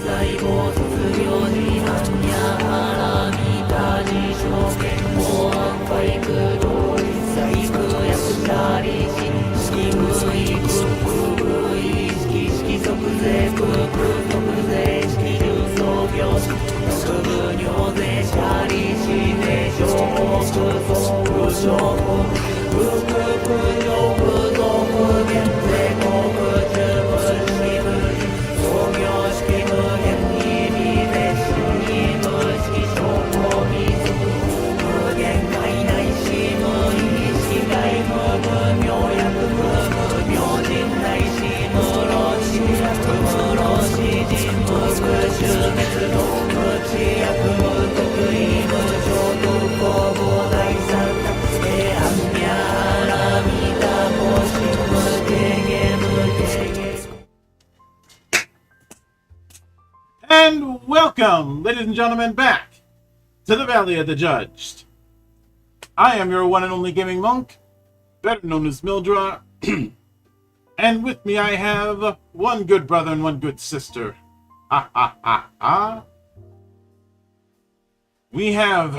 在を卒業時半や腹見た自証券法案バイク同一細工役者利子式無意空無意識式即税空空即税式重創業式特部尿税者利子税証法空総務省法不空不上不増不減税国中分式無人創業式無限意味税式無式証拠未足無限界内し無意識外無無明薬無無明人内し無老死薬無老死人無復讐滅動無知薬無得意無常特攻防第三弾安ミャラミタポシ無定ゲ無定ゲ And welcome, ladies and gentlemen, back to the Valley of the Judged. I am your one and only gaming monk, better known as Mildra, and with me I have one good brother and one good sister. Ha ha ha ha. We have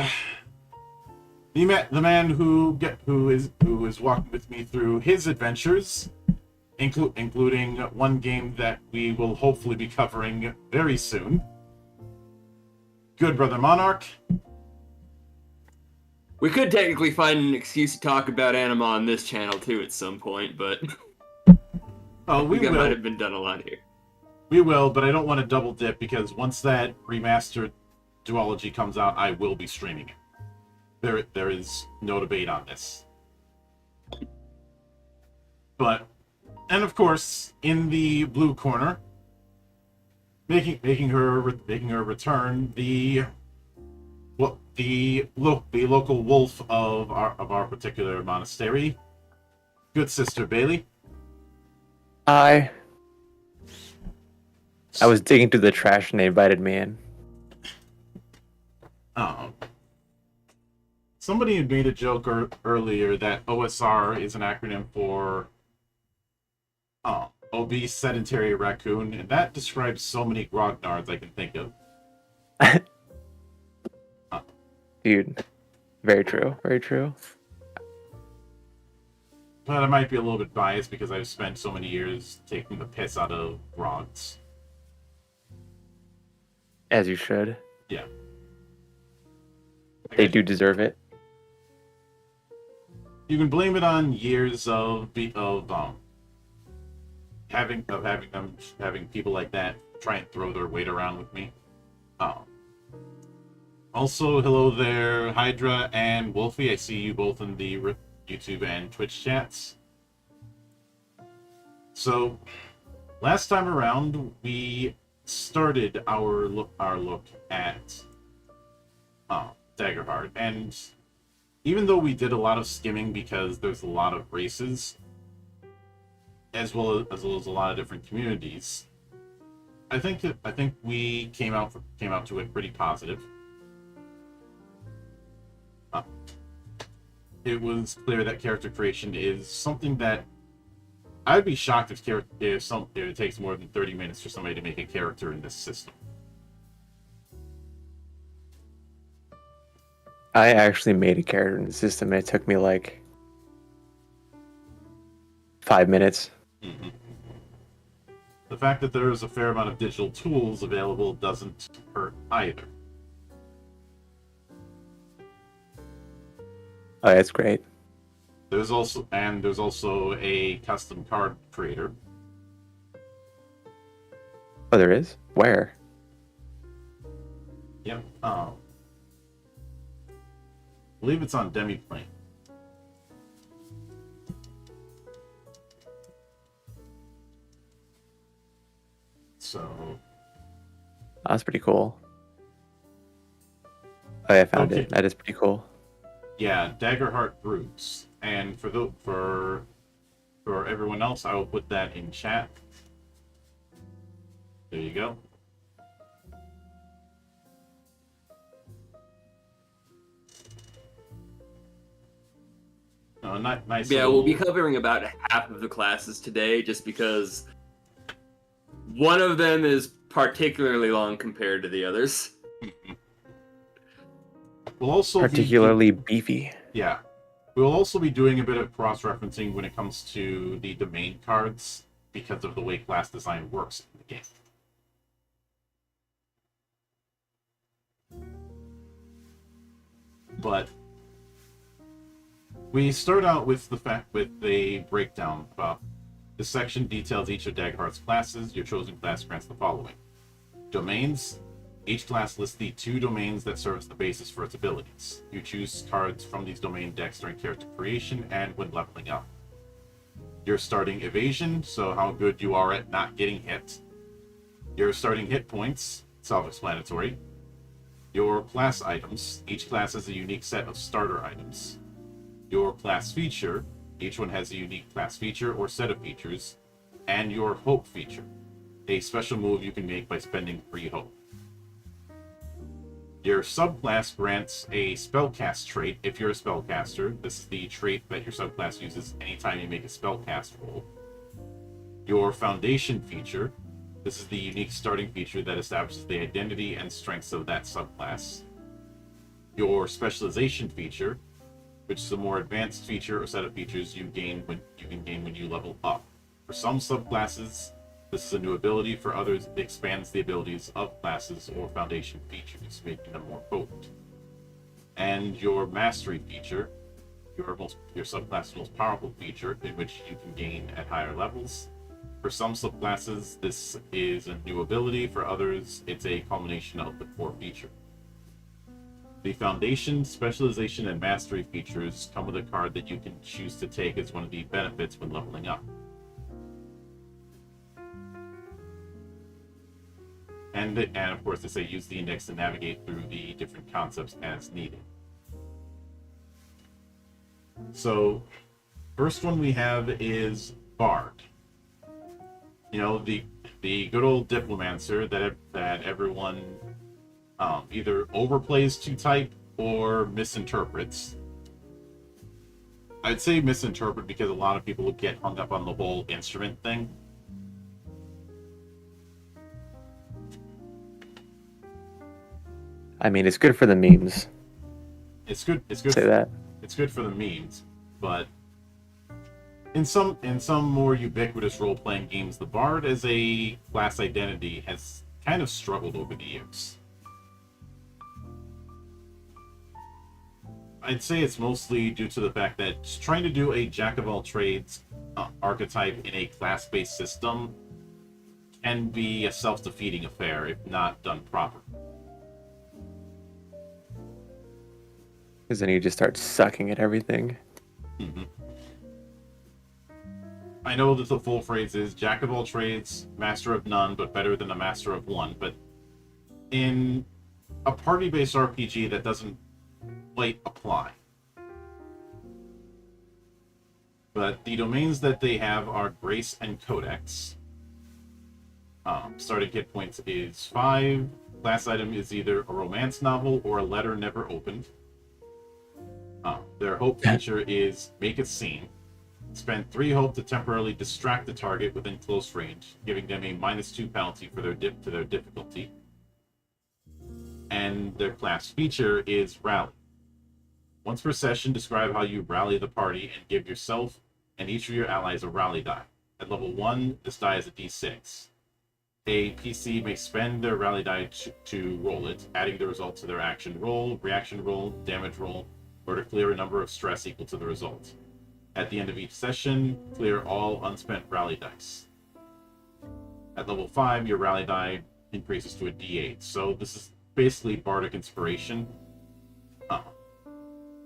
the man who is walking with me through his adventures, including one game that we will hopefully be covering very soon. Good brother Monarch. We could technically find an excuse to talk about anime on this channel too at some point, but Oh, we that will. might have been done a lot here. We will, but I don't want to double dip because once that remastered duology comes out, I will be streaming it. There is no debate on this. But, and of course, in the blue corner, making her return, the local wolf of our particular monastery, good sister Bailey. I was digging through the trash and they invited me in. Somebody had made a joke earlier that OSR is an acronym for obese sedentary raccoon, and that describes so many grognards I can think of. Dude, very true, very true. But I might be a little bit biased because I've spent so many years taking the piss out of grogs. As you should. Yeah. They do deserve it. You can blame it on years of having people like that try and throw their weight around with me. Also, hello there, Hydra and Wolfie. I see you both in the YouTube and Twitch chats. So, last time around, we started our look at Daggerheart, and even though we did a lot of skimming because there's a lot of races, as well as a lot of different communities, I think we came out to it pretty positive. It was clear that character creation is something that I'd be shocked if it takes more than 30 minutes for somebody to make a character in this system. I actually made a character in the system and it took me like 5 minutes. Mm-hmm. The fact that there is a fair amount of digital tools available doesn't hurt either. Oh, that's great. There's also a custom card creator. Oh, there is? Where? Yep. I believe it's on Demiplane. So. That's pretty cool. Oh, yeah, I found Okay. it. That is pretty cool. Yeah, Daggerheart groups, and for everyone else, I will put that in chat. There you go. Nice. Yeah, little... we'll be covering about half of the classes today, just because one of them is particularly long compared to the others. We'll also Particularly beefy. Yeah. We'll also be doing a bit of cross-referencing when it comes to the domain cards because of the way class design works in the game. But we start out with a breakdown about this section details each of Daggerheart's classes. Your chosen class grants the following. Domains. Each class lists the 2 domains that serve as the basis for its abilities. You choose cards from these domain decks during character creation and when leveling up. Your starting evasion, so how good you are at not getting hit. Your starting hit points, self-explanatory. Your class items, each class has a unique set of starter items. Your class feature, each one has a unique class feature or set of features. And your hope feature, a special move you can make by spending free hope. Your subclass grants a spellcast trait if you're a spellcaster. This is the trait that your subclass uses anytime you make a spellcast roll. Your foundation feature. This is the unique starting feature that establishes the identity and strengths of that subclass. Your specialization feature, which is a more advanced feature or set of features you can gain when you level up. For some subclasses, this is a new ability. For others, it expands the abilities of classes or foundation features, making them more potent. And your mastery feature, your subclass's most powerful feature, in which you can gain at higher levels. For some subclasses, this is a new ability. For others, it's a culmination of the core feature. The foundation, specialization, and mastery features come with a card that you can choose to take as one of the benefits when leveling up. And of course, they say use the index to navigate through the different concepts as needed. So, first one we have is Bard. You know, the good old Diplomancer that everyone either overplays to type or misinterprets. I'd say misinterpret because a lot of people get hung up on the whole instrument thing. I mean, it's good for the memes. It's good. Say that. It's good for the memes, but in some more ubiquitous role-playing games, the Bard as a class identity has kind of struggled over the years. I'd say it's mostly due to the fact that trying to do a jack-of-all-trades archetype in a class-based system can be a self-defeating affair if not done properly. Because then you just start sucking at everything. Mm-hmm. I know that the full phrase is jack of all trades, master of none, but better than a master of one. But in a party-based RPG, that doesn't quite apply. But the domains that they have are Grace and Codex. Starting hit points is 5. Class item is either a romance novel or a letter never opened. Their hope feature is Make It Seem. Spend 3 hope to temporarily distract the target within close range, giving them a -2 penalty for their to their difficulty. And their class feature is Rally. Once per session, describe how you rally the party and give yourself and each of your allies a rally die. At level 1, this die is a d6. A PC may spend their rally die to roll it, adding the result to their action roll, reaction roll, damage roll, or to clear a number of stress equal to the result. At the end of each session, clear all unspent rally dice. At level 5, your rally die increases to a d8. So this is basically Bardic Inspiration,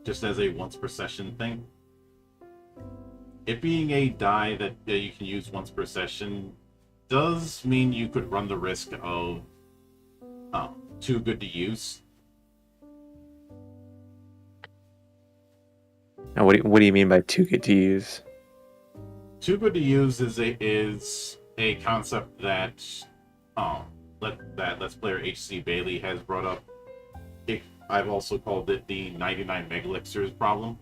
just as a once per session thing. It being a die that you can use once per session does mean you could run the risk of too good to use. Now, what do you mean by too good to use? Too good to use is a concept that Let's Player HC Bailey has brought up. I've also called it the 99 Megalixirs problem.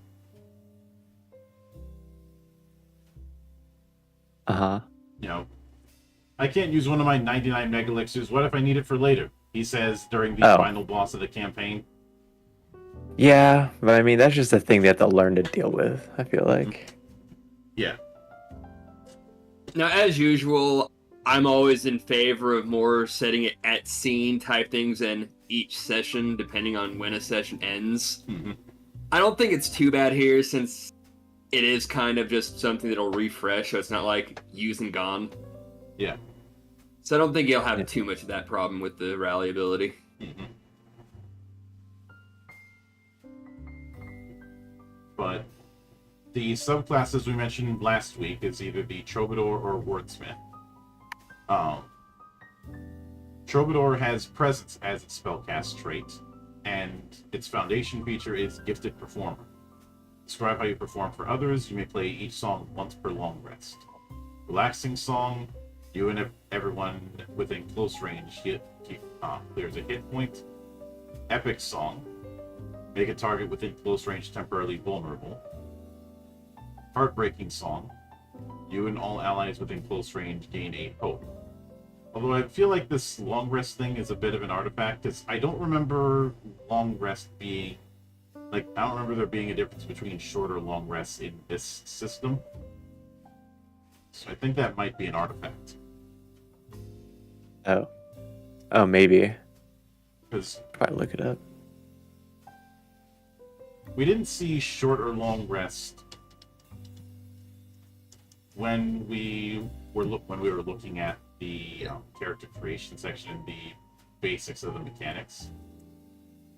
Uh-huh. You know, I can't use one of my 99 mega elixirs. What if I need it for later? He says during the final boss of the campaign. Yeah, but I mean, that's just a thing they have to learn to deal with, I feel like. Yeah. Now, as usual, I'm always in favor of more setting it at scene type things than each session, depending on when a session ends. Mm-hmm. I don't think it's too bad here, since it is kind of just something that'll refresh, so it's not like used and gone. Yeah. So I don't think you'll have too much of that problem with the rally ability. Mm-hmm. But the subclasses we mentioned last week is either the Troubadour or Wordsmith. Troubadour has Presence as its spellcast trait, and its foundation feature is Gifted Performer. Describe how you perform for others. You may play each song once per long rest. Relaxing song, you and everyone within close range clears a hit point. Epic song, make a target within close range temporarily vulnerable. Heartbreaking song, you and all allies within close range gain a hope. Although I feel like this long rest thing is a bit of an artifact, because I don't remember long rest being... Like, I don't remember there being a difference between short or long rests in this system. So I think that might be an artifact. Oh. Oh, maybe. Because Probably look it up. we didn't see short or long rest when we were looking at the character creation section and the basics of the mechanics.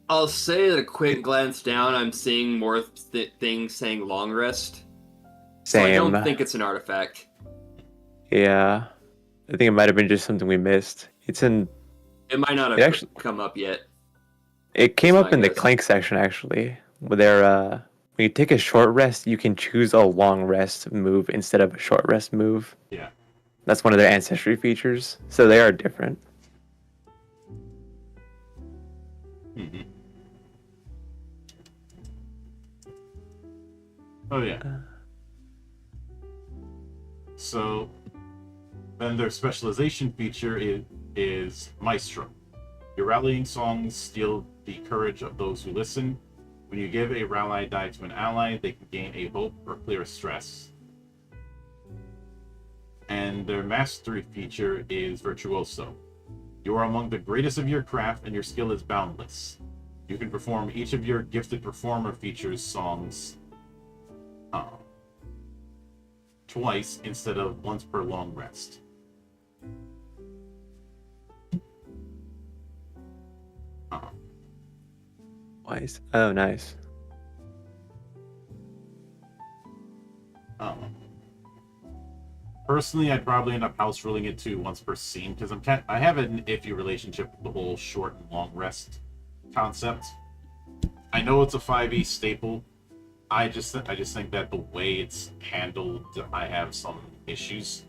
I'll say at a quick glance down, I'm seeing more things saying long rest. So I Same. don't think it's an artifact. Yeah. I think it might have been just something we missed. It's in... It might not have actually come up yet. It came That's up in my the guess. Clank section, actually. Where when you take a short rest, you can choose a long rest move instead of a short rest move. Yeah. That's one of their ancestry features. So they are different. Mm-hmm. Oh, yeah. So, then their specialization feature is Maestro. Your rallying songs steal the courage of those who listen. When you give a rally die to an ally, they can gain a hope or clear a stress. And their mastery feature is Virtuoso. You are among the greatest of your craft, and your skill is boundless. You can perform each of your gifted performer features songs twice instead of once per long rest. Twice. Oh, nice. Personally, I'd probably end up house ruling it to once per scene because I have an iffy relationship with the whole short and long rest concept. I know it's a 5e staple. I just think that the way it's handled, I have some issues,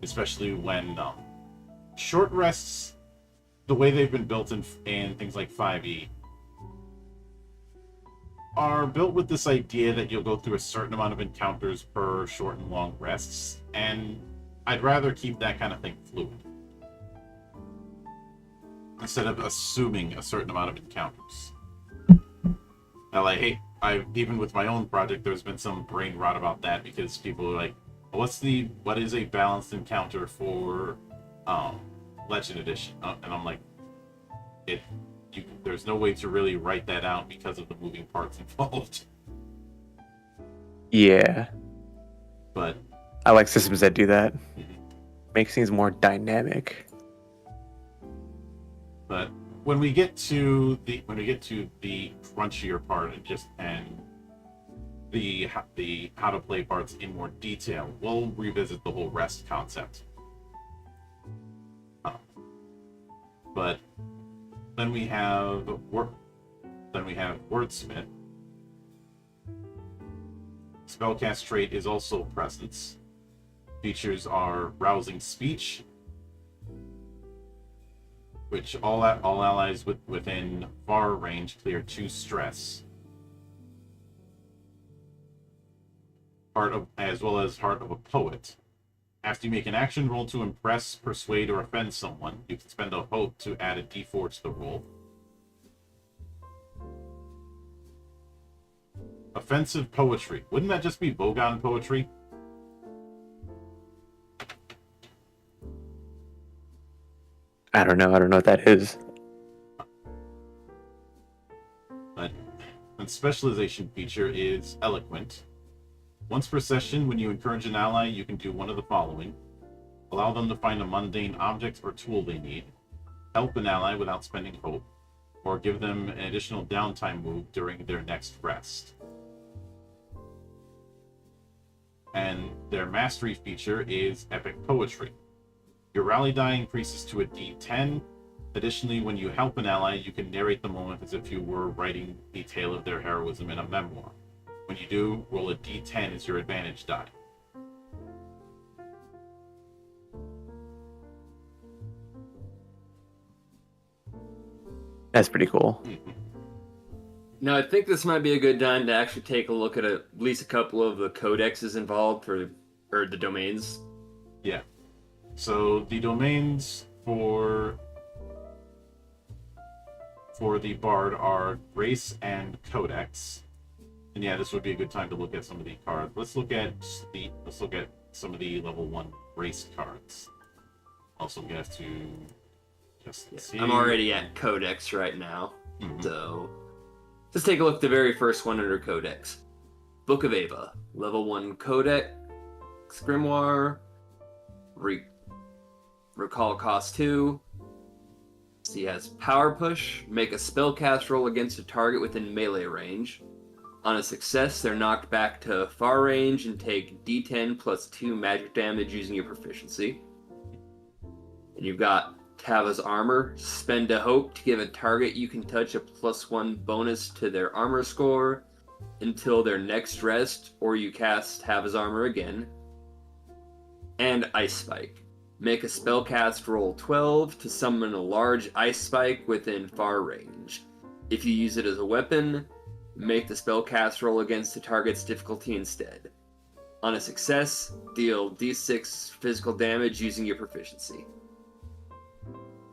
especially when short rests, the way they've been built in things like 5e, are built with this idea that you'll go through a certain amount of encounters per short and long rests, and I'd rather keep that kind of thing fluid instead of assuming a certain amount of encounters. Now, even with my own project, there's been some brain rot about that because people are like, what is a balanced encounter for Legend Edition? And I'm like, there's no way to really write that out because of the moving parts involved. Yeah. But I like systems that do that. Makes things more dynamic. But when we get to the crunchier part and the how to play parts in more detail, we'll revisit the whole rest concept. But then we have Wordsmith. Spellcast trait is also Presence. Features are Rousing Speech, which all allies within far range clear 2 stress. As well as Heart of a Poet. After you make an action roll to impress, persuade, or offend someone, you can spend a hope to add a d4 to the roll. Offensive poetry. Wouldn't that just be Bogan poetry? I don't know. I don't know what that is. But the specialization feature is eloquent. Once per session, when you encourage an ally, you can do one of the following. Allow them to find a mundane object or tool they need. Help an ally without spending hope. Or give them an additional downtime move during their next rest. And their mastery feature is epic poetry. Your rally die increases to a d10. Additionally, when you help an ally, you can narrate the moment as if you were writing the tale of their heroism in a memoir. When you do, roll a d10 as your advantage die. That's pretty cool. Now, I think this might be a good time to actually take a look at least a couple of the codexes involved or the domains. Yeah. So the domains for the Bard are Grace and Codex. And yeah, this would be a good time to look at some of the cards. Let's look at some of the level 1 Grace cards. Also, we have to just see. I'm already at Codex right now, Mhm. so let's take a look at the very first one under Codex. Book of Ava, level 1 Codex, Grimoire, Recall cost 2. So he has Power Push, make a spellcast roll against a target within melee range. On a success, they're knocked back to far range and take d10 plus 2 magic damage using your proficiency. And you've got Tava's Armor, spend a hope to give a target you can touch a +1 bonus to their armor score until their next rest, or you cast Tava's Armor again. And Ice Spike. Make a spellcast roll 12 to summon a large ice spike within far range. If you use it as a weapon, make the spellcast roll against the target's difficulty instead. On a success, deal d6 physical damage using your proficiency.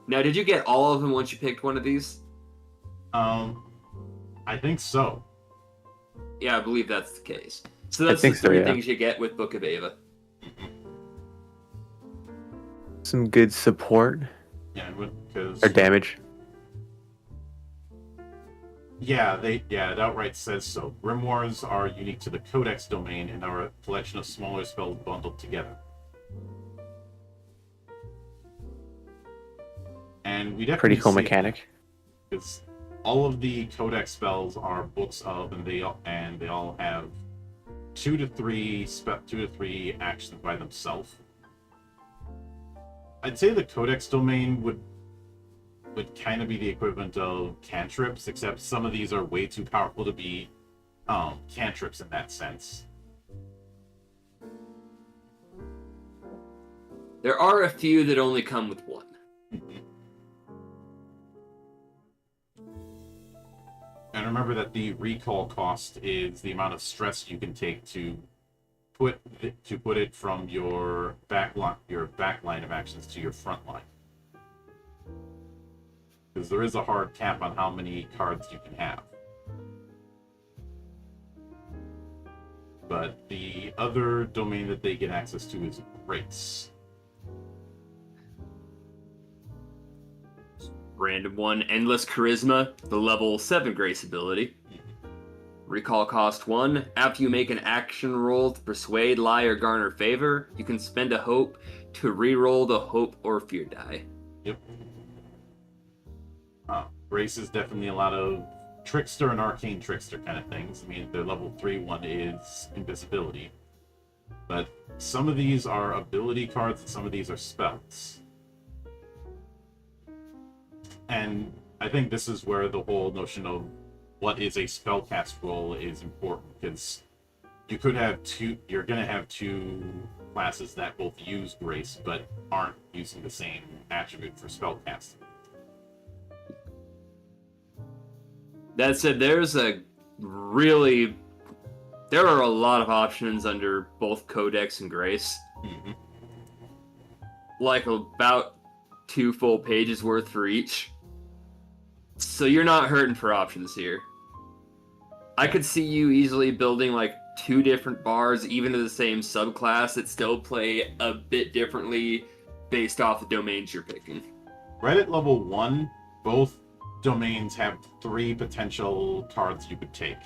Now, did you get all of them once you picked one of these? I think so. Yeah, I believe that's the case. So that's I think the three so, yeah. things you get with Book of Ava. Some good support Yeah, because or damage. yeah, it outright says so. Grimoires are unique to the Codex domain and are a collection of smaller spells bundled together. And we definitely Pretty cool see mechanic. because all of the Codex spells are books of, and they all have 2 to 3 actions by themselves. I'd say the Codex domain would kind of be the equivalent of cantrips, except some of these are way too powerful to be cantrips in that sense. There are a few that only come with one. And remember that the recall cost is the amount of stress you can take to put it from your back line of actions to your front line. Because there is a hard cap on how many cards you can have. But the other domain that they get access to is Grace. Random one, Endless Charisma, the level 7 Grace ability. Recall cost 1. After you make an action roll to persuade, lie, or garner favor, you can spend a hope to re-roll the hope or fear die. Yep. Grace is definitely a lot of trickster and arcane trickster kind of things. I mean, the level 3 one is invisibility. But some of these are ability cards and some of these are spells. And I think this is where the whole notion of what is a spellcast roll is important, because you're going to have two classes that both use Grace but aren't using the same attribute for spellcasting. That said, there are a lot of options under both Codex and Grace. Mm-hmm. like about 2 full pages worth for each. So you're not hurting for options here. I could see you easily building like 2 different bars, even to the same subclass, that still play a bit differently based off the domains you're picking. Right at level 1, both domains have 3 potential cards you could take.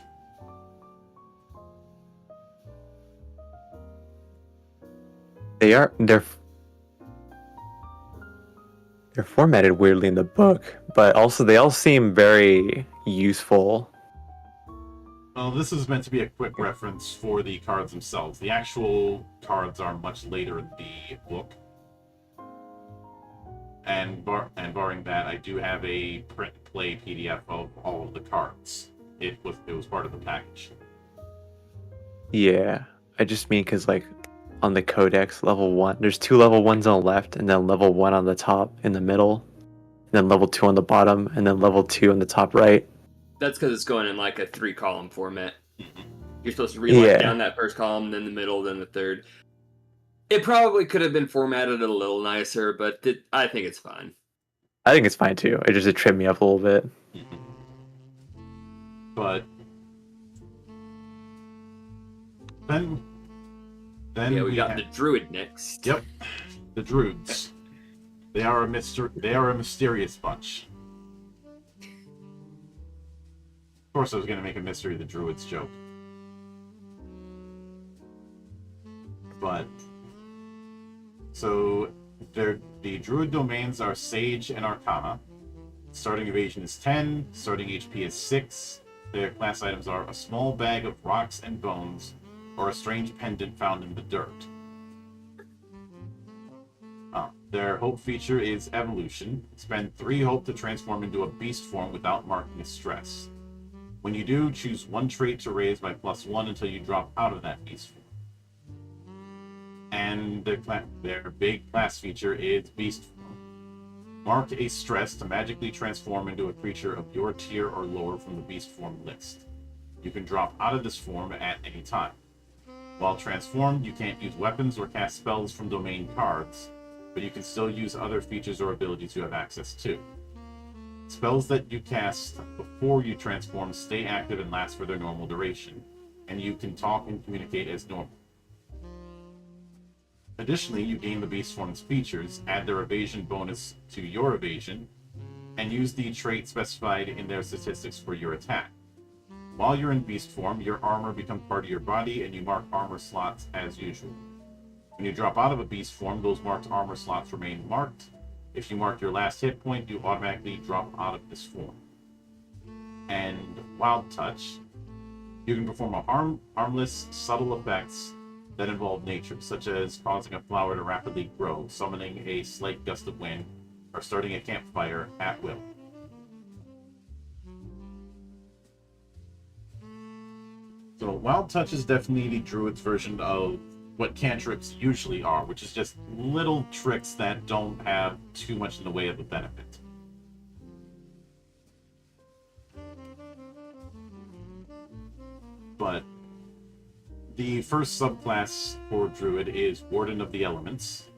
They're formatted weirdly in the book, but also they all seem very useful. Well, this is meant to be a quick reference for the cards themselves. The actual cards are much later in the book. And barring that, I do have a print and play PDF of all of the cards. It was part of the package. Yeah, I just mean because like on the codex level 1, there's 2 level 1s on the left, and then level 1 on the top in the middle, and then level 2 on the bottom, and then level 2 on the top right. That's because it's going in like a 3-column format. You're supposed to read like down that first column, then the middle, then the third. It probably could have been formatted a little nicer, but I think it's fine. I think it's fine too. It tripped me up a little bit. But then yeah, we got the druid next. Yep, the druids. They are a mysterious bunch. Of course, I was going to make a mystery of the druids joke, but so the druid domains are Sage and Arcana. Starting evasion is 10. Starting HP is 6. Their class items are a small bag of rocks and bones, or a strange pendant found in the dirt. Their hope feature is evolution. Spend 3 hope to transform into a beast form without marking a stress. When you do, choose 1 trait to raise by +1 until you drop out of that beast form. And their big class feature is beast form. Mark a stress to magically transform into a creature of your tier or lower from the beast form list. You can drop out of this form at any time. While transformed, you can't use weapons or cast spells from domain cards, but you can still use other features or abilities you have access to. Spells that you cast before you transform stay active and last for their normal duration, and you can talk and communicate as normal. Additionally, you gain the beast form's features, add their evasion bonus to your evasion, and use the trait specified in their statistics for your attack. While you're in beast form, your armor becomes part of your body, and you mark armor slots as usual. When you drop out of a beast form, those marked armor slots remain marked. If you mark your last hit point, you automatically drop out of this form. And Wild Touch. You can perform harmless, subtle effects that involve nature, such as causing a flower to rapidly grow, summoning a slight gust of wind, or starting a campfire at will. So Wild Touch is definitely the druid's version of what cantrips usually are, which is just little tricks that don't have too much in the way of a benefit. But the first subclass for Druid is Warden of the Elements.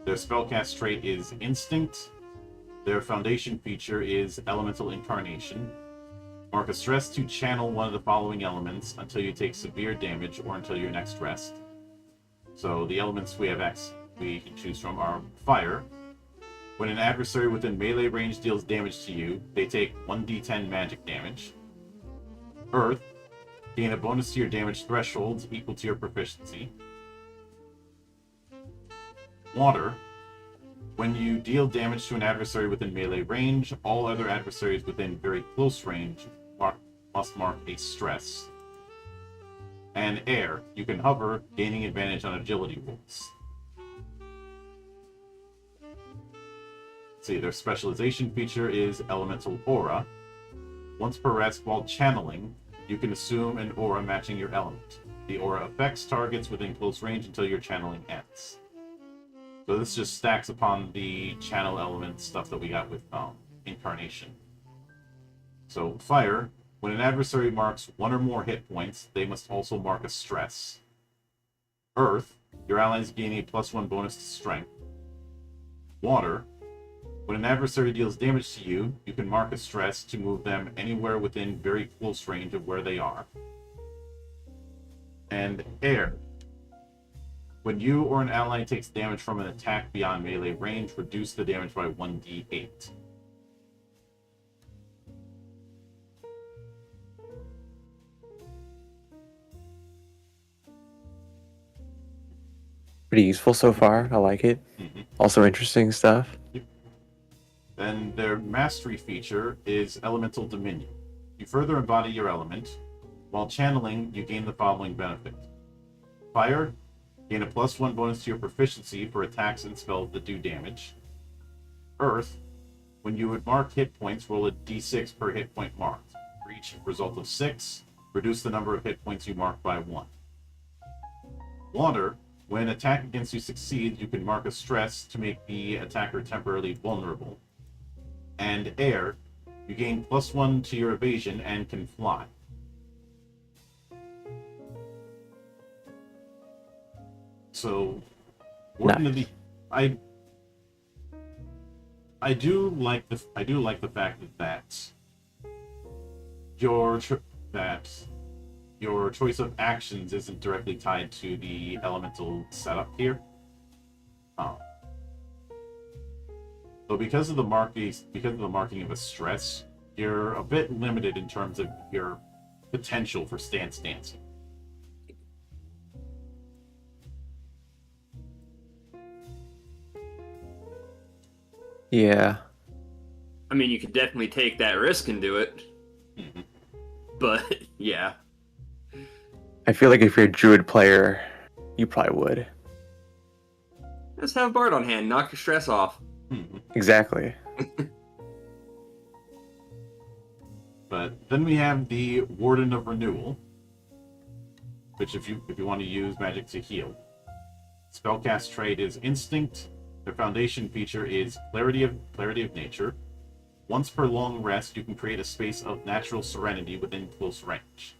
Their spellcast trait is Instinct. Their foundation feature is Elemental Incarnation. Mark a stress to channel one of the following elements until you take severe damage or until your next rest. So the elements we can choose from are Fire. When an adversary within melee range deals damage to you, they take 1d10 magic damage. Earth. Gain a bonus to your damage thresholds equal to your proficiency. Water. When you deal damage to an adversary within melee range, all other adversaries within very close range must mark a stress. And Air. You can hover, gaining advantage on agility rolls. Let's see, their specialization feature is Elemental Aura. Once per rest while channeling, you can assume an aura matching your element. The aura affects targets within close range until your channeling ends. So this just stacks upon the channel element stuff that we got with Incarnation. So Fire, when an adversary marks 1 or more hit points, they must also mark a stress. Earth, Your allies gain a +1 bonus to strength. Water. When an adversary deals damage to you, you can mark a stress to move them anywhere within very close range of where they are. And air. When you or an ally takes damage from an attack beyond melee range, reduce the damage by 1d8. Pretty useful so far. I like it. Also interesting stuff. Then their mastery feature is Elemental Dominion. You further embody your element. While channeling, you gain the following benefit. Fire, gain a +1 bonus to your proficiency for attacks and spells that do damage. Earth, when you would mark hit points, roll a d6 per hit point marked. For each result of 6, reduce the number of hit points you mark by 1. Water, when attack against you succeeds, you can mark a stress to make the attacker temporarily vulnerable. And air, you gain +1 to your evasion and can fly. So, Warden of the, I do like the fact that your choice of actions isn't directly tied to the elemental setup here. So because of the marking of a stress, you're a bit limited in terms of your potential for stance dancing. Yeah. I mean, you could definitely take that risk and do it. Mm-hmm. But, yeah. I feel like if you're a druid player, you probably would. Just have Bard on hand, knock your stress off. Mm-hmm. Exactly. But then we have the Warden of Renewal, which if you want to use magic to heal. Spellcast trait is Instinct. Their foundation feature is Clarity of Nature. Once per long rest, you can create a space of natural serenity within close range.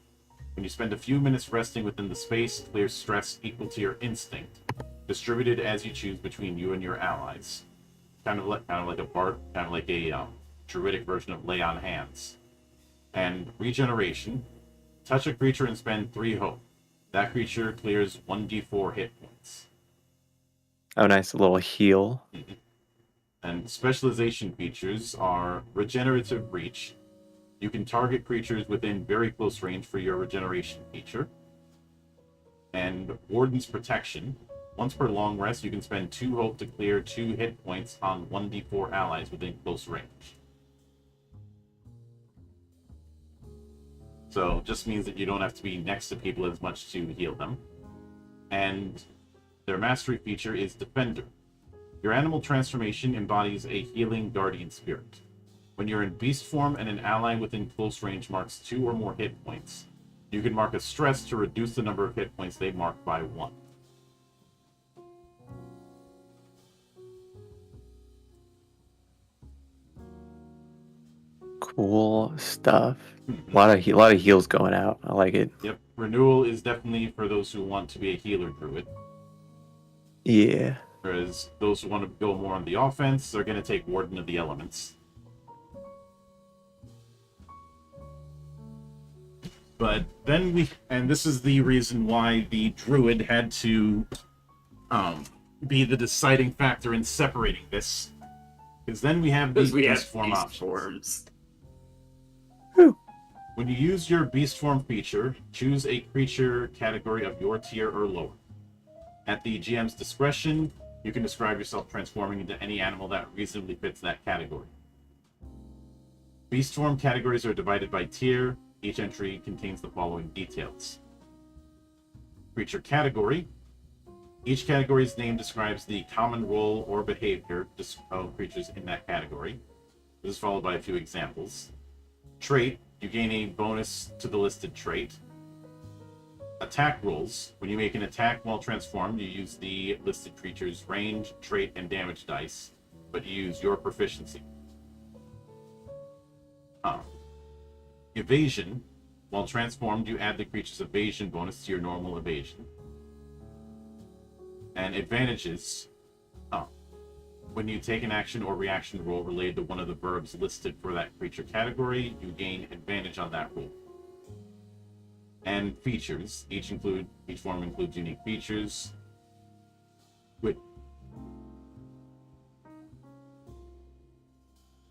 When you spend a few minutes resting within the space, clear stress equal to your instinct, distributed as you choose between you and your allies. Kind of like a druidic version of Lay on Hands. And regeneration. Touch a creature and spend 3 hope. That creature clears 1d4 hit points. Oh, nice. A little heal. Mm-hmm. And specialization features are Regenerative Reach. You can target creatures within very close range for your regeneration feature. And Warden's Protection. Once per long rest, you can spend 2 hope to clear 2 hit points on 1d4 allies within close range. So just means that you don't have to be next to people as much to heal them. And their mastery feature is Defender. Your animal transformation embodies a healing guardian spirit. When you're in beast form and an ally within close range marks 2 or more hit points, you can mark a stress to reduce the number of hit points they mark by 1. Cool stuff. A lot of heals going out. I like it. Yep, Renewal is definitely for those who want to be a healer druid. Yeah. Whereas those who want to go more on the offense are going to take Warden of the Elements. But then and this is the reason why the druid had to be the deciding factor in separating this. Because then we have these beast form options. Forms. When you use your beast form feature, choose a creature category of your tier or lower. At the GM's discretion, you can describe yourself transforming into any animal that reasonably fits that category. Beast form categories are divided by tier. Each entry contains the following details. Creature category. Each category's name describes the common role or behavior of creatures in that category. This is followed by a few examples. Trait. You gain a bonus to the listed trait. Attack rolls. When you make an attack while transformed, you use the listed creature's range, trait, and damage dice, but you use your proficiency. Evasion. While transformed, you add the creature's evasion bonus to your normal evasion. And advantages. When you take an action or reaction roll related to one of the verbs listed for that creature category, you gain advantage on that roll. And features. Each form includes unique features.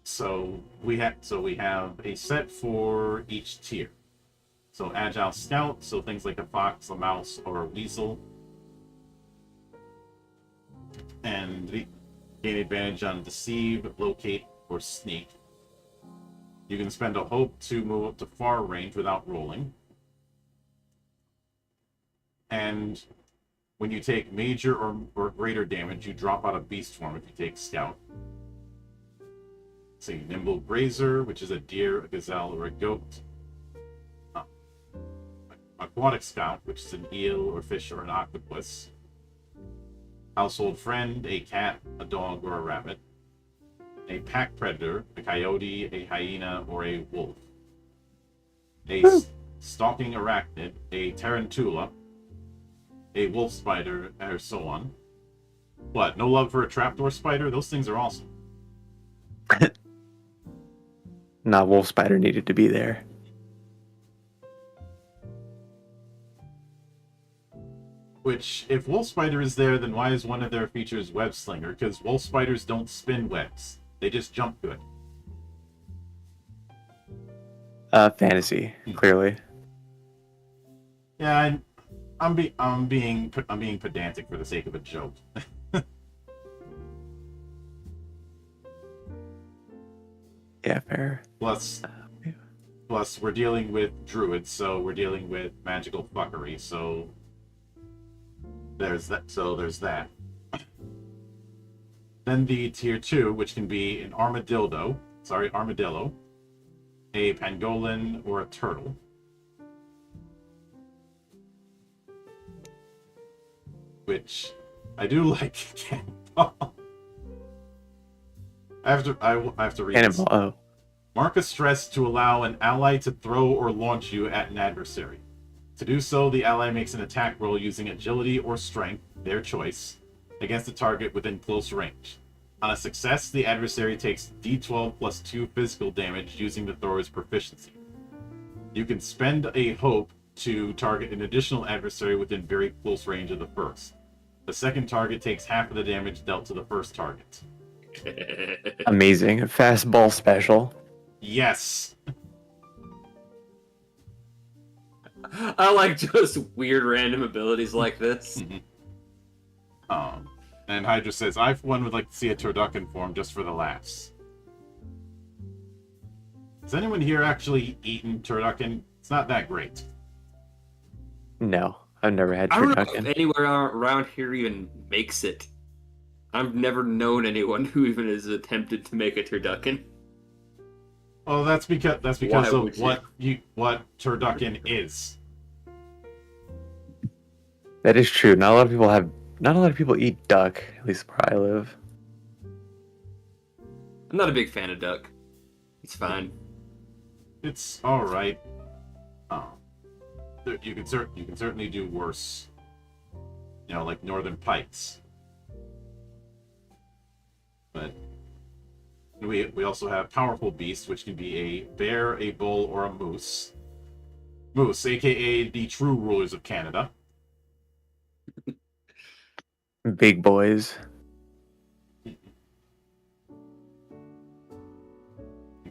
So we have a set for each tier. So Agile Scout, so things like a fox, a mouse, or a weasel. And the gain advantage on Deceive, Locate, or Sneak. You can spend a Hope to move up to far range without rolling. And when you take major or greater damage, you drop out of Beast form if you take Scout. So Nimble Grazer, which is a deer, a gazelle, or a goat. Aquatic Scout, which is an eel or fish or an octopus. Household Friend, a cat, a dog, or a rabbit. A Pack Predator, a coyote, a hyena, or a wolf. A Stalking Arachnid, a tarantula, a wolf spider, or so on. What, no love for a trapdoor spider? Those things are awesome. Nah, wolf spider needed to be there. Which, if wolf spider is there, then why is one of their features web slinger? Because wolf spiders don't spin webs; they just jump good. Fantasy, clearly. Yeah, I'm being pedantic for the sake of a joke. Yeah, fair. Plus, we're dealing with druids, so we're dealing with magical fuckery. So there's that. Then the tier 2, which can be an armadillo, a pangolin, or a turtle. Which I do like. Cannonball. I have to read this. Cannonball. Oh. Mark a stress to allow an ally to throw or launch you at an adversary. To do so, the ally makes an attack roll using agility or strength, their choice, against a target within close range. On a success, the adversary takes d12 plus 2 physical damage using the thrower's proficiency. You can spend a hope to target an additional adversary within very close range of the first. The second target takes half of the damage dealt to the first target. Amazing. Fastball special. Yes! I like just weird random abilities like this. And Hydra says, I for one would like to see a turducken form just for the laughs. Has anyone here actually eaten turducken? It's not that great. No, I've never had I don't know if turducken. anywhere around here even makes it. I've never known anyone who even has attempted to make a turducken. Well, that's because Why of would what turducken is. That is true. Not a lot of people eat duck, at least where I live. I'm not a big fan of duck. It's fine. It's all right. You can certainly do worse. You know, like northern pikes. But we also have powerful beasts, which can be a bear, a bull, or a moose. Moose, aka the true rulers of Canada. Big boys.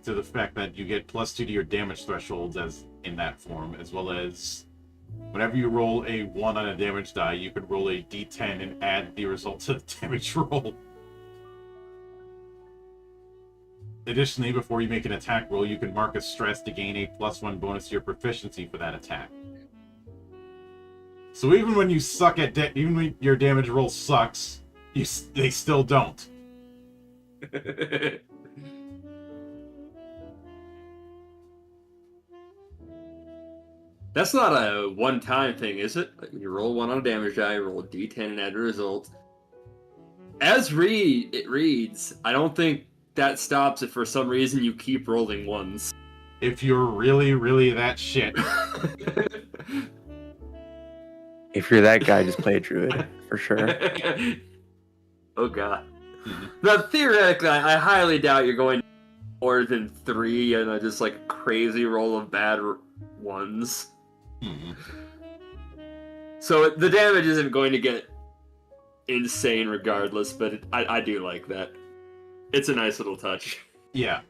To the fact that you get +2 to your damage thresholds as in that form, as well as whenever you roll a 1 on a damage die, you can roll a d10 and add the result to the damage roll. Additionally, before you make an attack roll, you can mark a stress to gain a +1 bonus to your proficiency for that attack. So even when you suck at even when your damage roll sucks, they still don't. That's not a one-time thing, is it? Like, you roll 1 on a damage die, roll a d10 and add a result. As it reads, I don't think that stops if for some reason you keep rolling 1s. If you're really, really that shit. If you're that guy, just play a druid for sure. Oh god. Mhm. Now theoretically, I highly doubt you're going more than 3 and just like a crazy roll of bad ones. Mhm. So the damage isn't going to get insane regardless, but I do like that. It's a nice little touch. Yeah.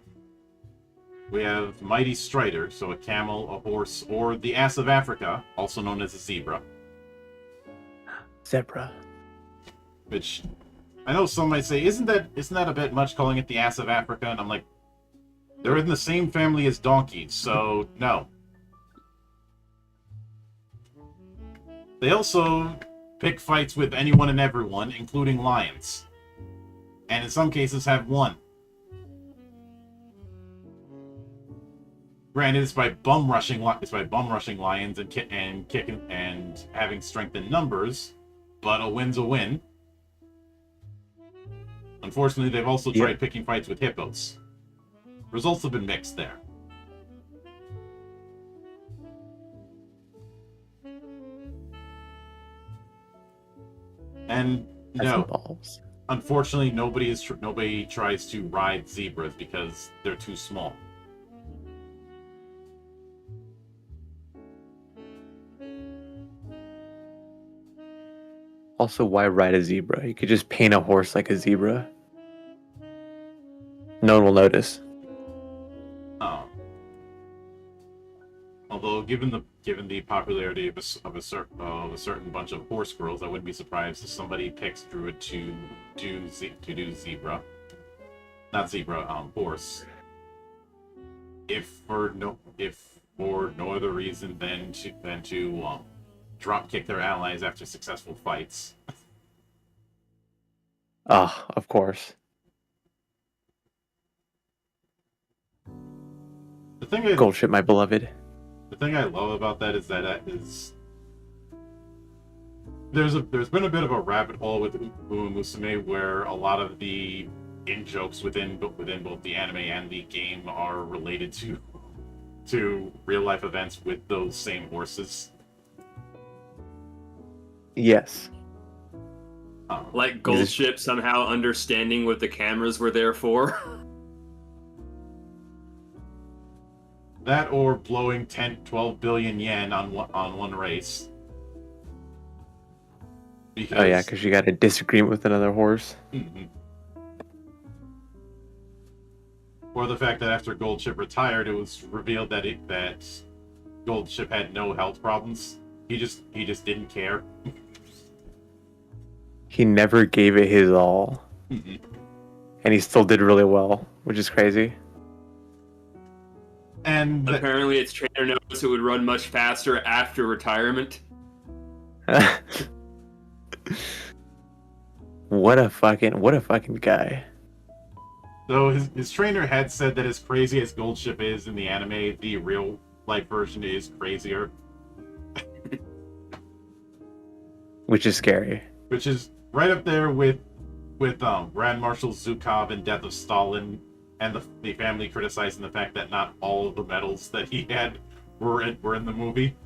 We have Mighty Strider, so a camel, a horse, or the ass of Africa, also known as a zebra. Zebra. Which I know some might say, isn't that a bit much calling it the ass of Africa? And I'm like, they're in the same family as donkeys, so no. They also pick fights with anyone and everyone, including lions. And in some cases have won. Granted, it's by bum rushing lions and kicking and having strength in numbers, but a win's a win. Unfortunately, they've also tried picking fights with hippos. Results have been mixed there. And That's some no, balls. unfortunately, nobody tries to ride zebras because they're too small. Also, why ride a zebra? You could just paint a horse like a zebra. No one will notice. Although, given the popularity of a certain bunch of horse girls, I wouldn't be surprised if somebody picks Druid to do zebra, not zebra, horse. If for no other reason than to drop kick their allies after successful fights. Ah, of course. Gold ship, my beloved. The thing I love about that is there's been a bit of a rabbit hole with Uma Musume where a lot of the in-jokes within both the anime and the game are related to real-life events with those same horses. Yes. Like Gold Ship somehow understanding what the cameras were there for. That or blowing 12 billion yen on one race. Because you got a disagreement with another horse. Mm-hmm. Or the fact that after Gold Ship retired, it was revealed that Gold Ship had no health problems. He just didn't care. He never gave it his all. Mm-hmm. And he still did really well, which is crazy. And apparently its trainer noticed it would run much faster after retirement. What a fucking guy. Though his trainer had said that as crazy as Gold Ship is in the anime, the real life version is crazier. Which is scary. Which is right up there with Grand Marshal Zhukov in Death of Stalin, and the family criticizing the fact that not all of the medals that he had were in the movie.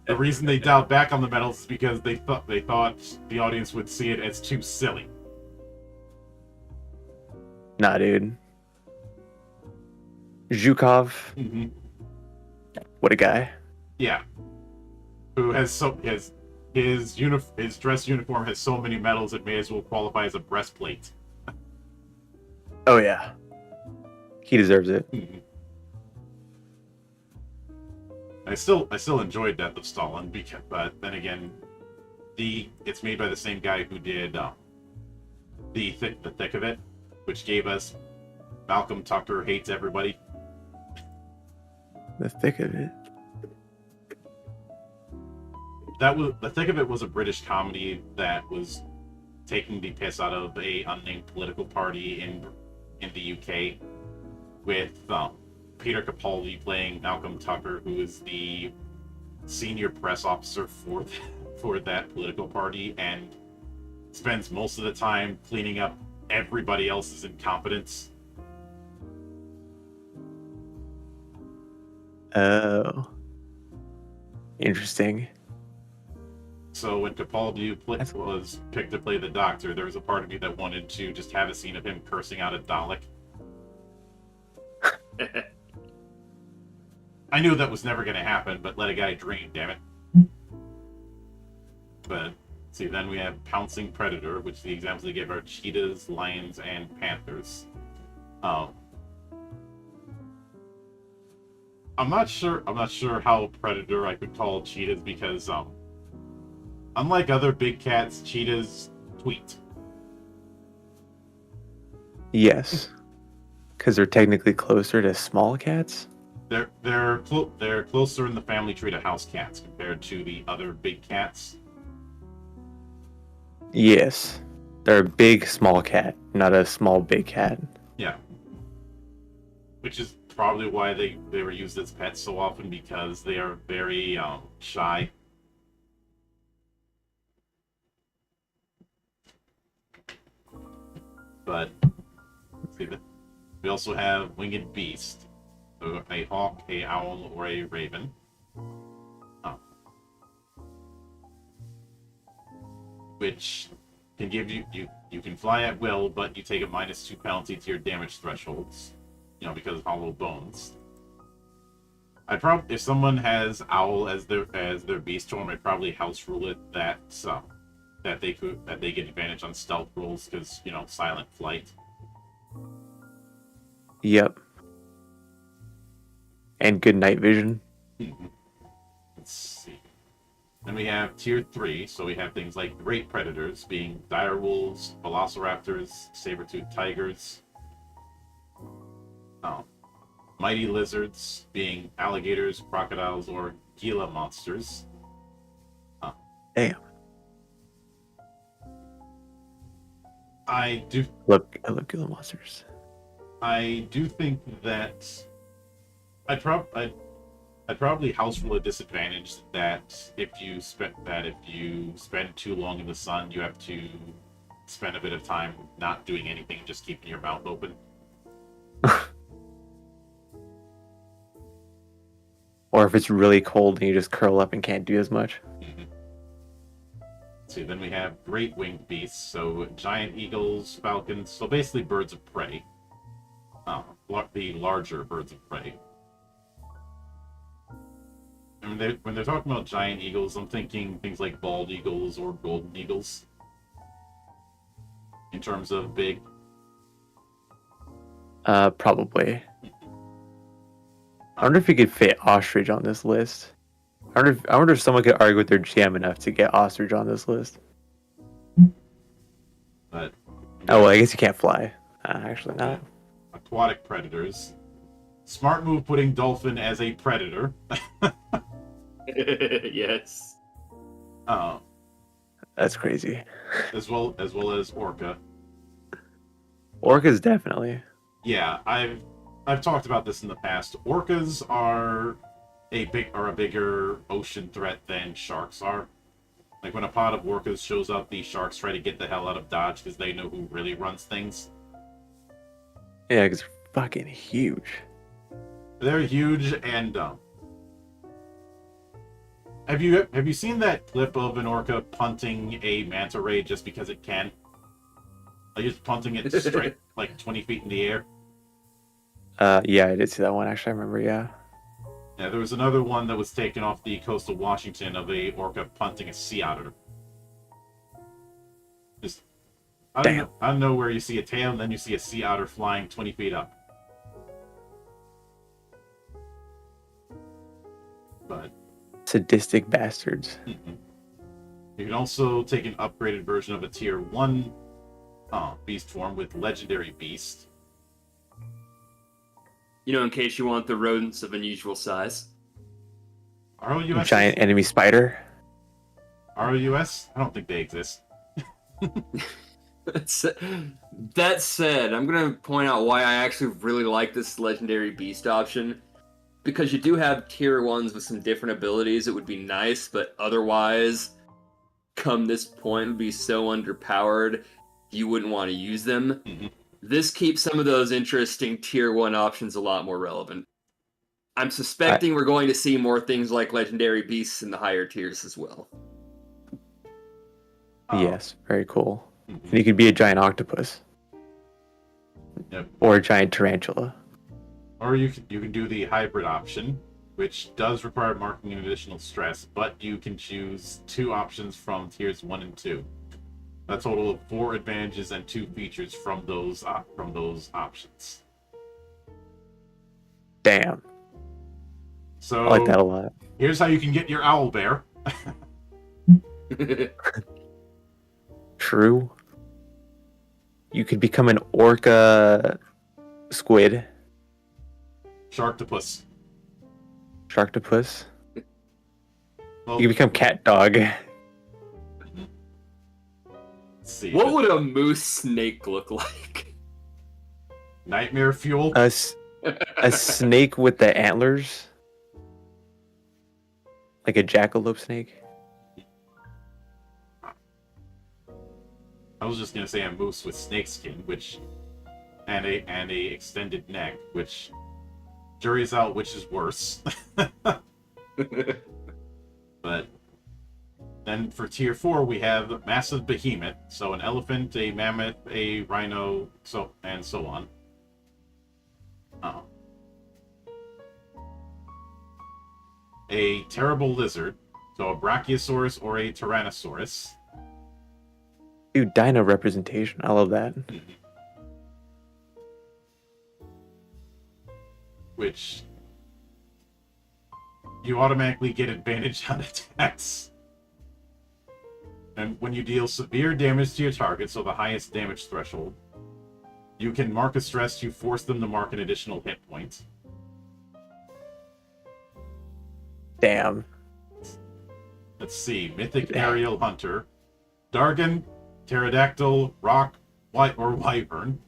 The reason they dialed back on the medals is because they thought the audience would see it as too silly. Nah, dude. Zhukov. Mm-hmm. What a guy. Yeah. Who has his dress uniform has so many medals it may as well qualify as a breastplate. Oh yeah. He deserves it. Mm-hmm. I still enjoyed Death of Stalin, but then again, it's made by the same guy who did the Thick of It, which gave us Malcolm Tucker Hates Everybody. The Thick of It. The Thick of It was a British comedy that was taking the piss out of a unnamed political party in the UK, with Peter Capaldi playing Malcolm Tucker, who is the senior press officer for that political party, and spends most of the time cleaning up everybody else's incompetence. Oh. Interesting. So when Capaldi was picked to play the Doctor, there was a part of me that wanted to just have a scene of him cursing out a Dalek. I knew that was never going to happen, but let a guy dream, damn it. But, see, then we have Pouncing Predator, which the examples they give are cheetahs, lions, and panthers. I'm not sure how Predator I could call cheetahs because, unlike other big cats, cheetahs tweet. Yes. Because they're technically closer to small cats? They're closer in the family tree to house cats compared to the other big cats. Yes. They're a big small cat, not a small big cat. Yeah. Which is probably why they were used as pets so often, because they are very shy. But see, we also have winged beast, so a hawk, a owl, or a raven. Which can give you can fly at will, but you take a -2 penalty to your damage thresholds, because of hollow bones. If someone has owl as their beast form, I'd probably house rule it that they get advantage on stealth rolls because silent flight. Yep. And good night vision. Let's see. Then we have tier 3, so we have things like great predators, being dire wolves, velociraptors, saber-toothed tigers. Mighty lizards, being alligators, crocodiles, or Gila monsters. Damn. I love Gila monsters. I do think that I'd probably house rule a disadvantage that if you spend too long in the sun, you have to spend a bit of time not doing anything, just keeping your mouth open. Or if it's really cold and you just curl up and can't do as much. See, then we have great winged beasts, so giant eagles, falcons, so basically birds of prey. The larger birds of prey. I mean, when they're talking about giant eagles, I'm thinking things like bald eagles or golden eagles. In terms of big. Probably. I wonder if you could fit ostrich on this list. I wonder if someone could argue with their GM enough to get ostrich on this list. But oh, well, I guess you can't fly. Actually, not. Aquatic predators. Smart move putting dolphin as a predator. Yes. That's crazy. As well as orca. Orcas definitely. Yeah, I've talked about this in the past. Orcas are a bigger ocean threat than sharks are. Like when a pod of orcas shows up, the sharks try to get the hell out of Dodge because they know who really runs things. Yeah, because they're fucking huge. They're huge and dumb. Have you seen that clip of an orca punting a manta ray just because it can? Like just punting it straight like 20 feet in the air. Yeah, I did see that one actually. I remember. Yeah. Yeah, there was another one that was taken off the coast of Washington of a orca punting a sea otter. Just I don't know where you see a tail and then you see a sea otter flying 20 feet up. But sadistic bastards. You can also take an upgraded version of a tier 1 beast form with legendary beast. In case you want the rodents of unusual size. ROUS? Giant enemy spider. ROUS? I don't think they exist. That said, I'm going to point out why I actually really like this legendary beast option. Because you do have tier 1s with some different abilities, it would be nice, but otherwise, come this point, would be so underpowered, you wouldn't want to use them. This keeps some of those interesting tier 1 options a lot more relevant. I'm suspecting we're going to see more things like legendary beasts in the higher tiers as well. Yes, very cool. Mhm. And you could be a giant octopus Yep. or a giant tarantula. Or you can do the hybrid option, which does require marking an additional stress, but you can choose 2 options from tiers 1 and 2. A total of 4 advantages and 2 features from those options. Damn, So I like that a lot. here's how you can get your owl bear. True. You could become an orca squid, Sharktopus. sharktopus. Well, You could become cat dog. let's see. What would a moose snake look like? Nightmare fuel? A snake with the antlers, like a jackalope snake. I was just gonna say a moose with snakeskin, and a extended neck, which jury's out which is worse. But then for tier 4 we have massive behemoth, so an elephant, a mammoth, a rhino, so on. A terrible lizard, so a brachiosaurus or a tyrannosaurus. Dude, dino representation. I love that. Which you automatically get advantage on attacks. And when you deal severe damage to your target, so the highest damage threshold, you can mark a stress to force them to mark an additional hit point. Damn. Let's see, Mythic Aerial Hunter, Dargon, Pterodactyl, Rock, White or Wyvern.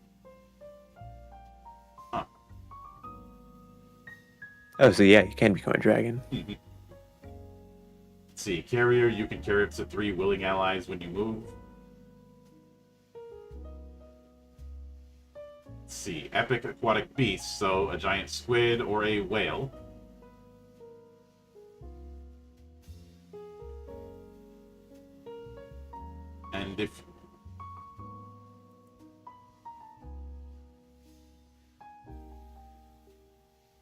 Oh, so yeah, you can become a dragon. Let's see, Carrier, you can carry up to 3 willing allies when you move. Let's see, Epic Aquatic Beast, so a giant squid or a whale. And if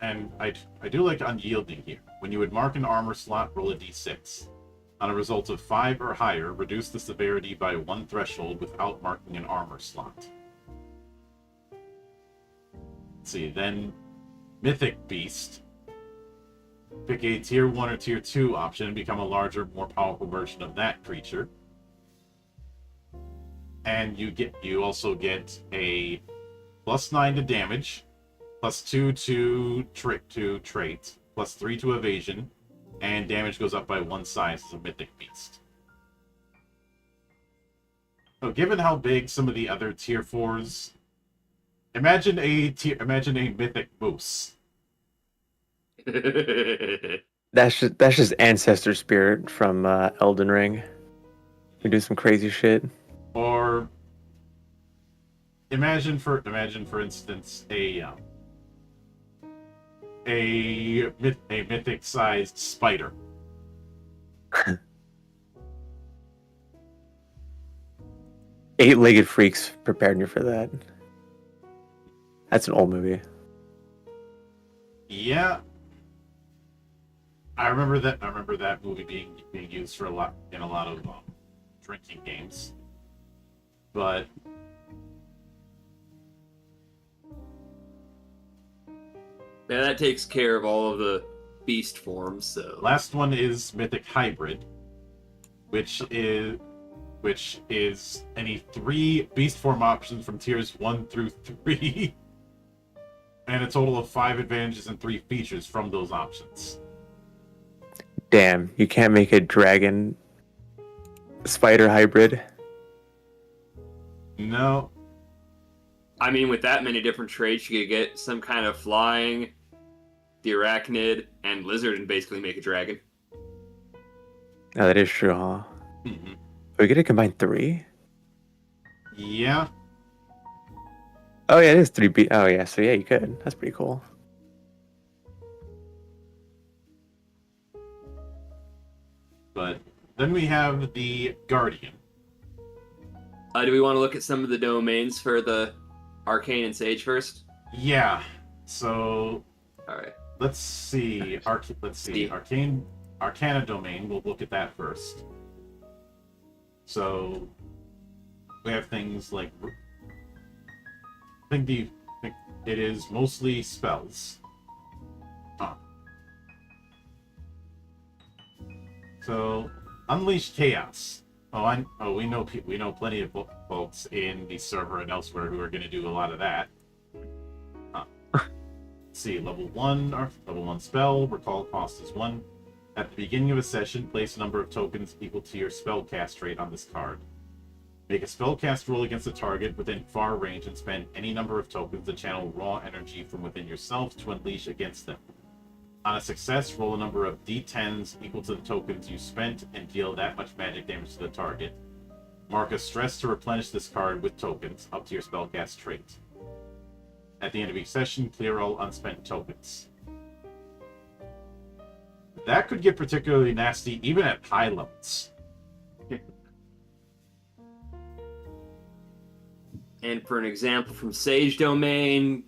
And I do like Unyielding here. When you would mark an armor slot, roll a d6. On a result of 5 or higher, reduce the severity by 1 threshold without marking an armor slot. Let's see, then Mythic Beast. Pick a tier 1 or tier 2 option and become a larger, more powerful version of that creature. And you also get a +9 to damage, +2 to trait, +3 to evasion, and damage goes up by 1 size as a Mythic Beast. So given how big some of the other tier 4s, imagine a Mythic Moose. That's just ancestor spirit from Elden Ring. We do some crazy shit. Or imagine for instance a mythic-sized spider. Eight-legged freaks prepared me for that. That's an old movie. Yeah, I remember that movie being used for a lot of drinking games, but Yeah, that takes care of all of the beast forms, so. last one is Mythic Hybrid, which is any 3 beast form options from tiers 1 through 3, and a total of 5 advantages and 3 features from those options. Damn, you can't make a dragon spider hybrid. No, I mean, with that many different traits, you could get some kind of flying, the arachnid, and lizard and basically make a dragon. Oh, that is true, huh? mm-hmm. Are we gonna combine 3? Yeah, Oh yeah, it is 3B. Oh yeah, so yeah, you could. That's pretty cool. but then we have the Guardian, Do we want to look at some of the domains for the Arcane and Sage first? Yeah. So All right. let's see. Arcana domain. We'll look at that first. So we have things like I think it is mostly spells. Huh. So Unleash Chaos. We know plenty of folks in the server and elsewhere who are going to do a lot of that. Let's see, level 1 spell, recall cost is 1. At the beginning of a session, place a number of tokens equal to your spell cast rate on this card. Make a spellcast roll against a target within far range and spend any number of tokens to channel raw energy from within yourself to unleash against them. On a success, roll a number of d10s equal to the tokens you spent and deal that much magic damage to the target. Mark a stress to replenish this card with tokens up to your spellcast trait. At the end of each session, clear all unspent tokens. That could get particularly nasty even at high levels. And for an example from Sage Domain,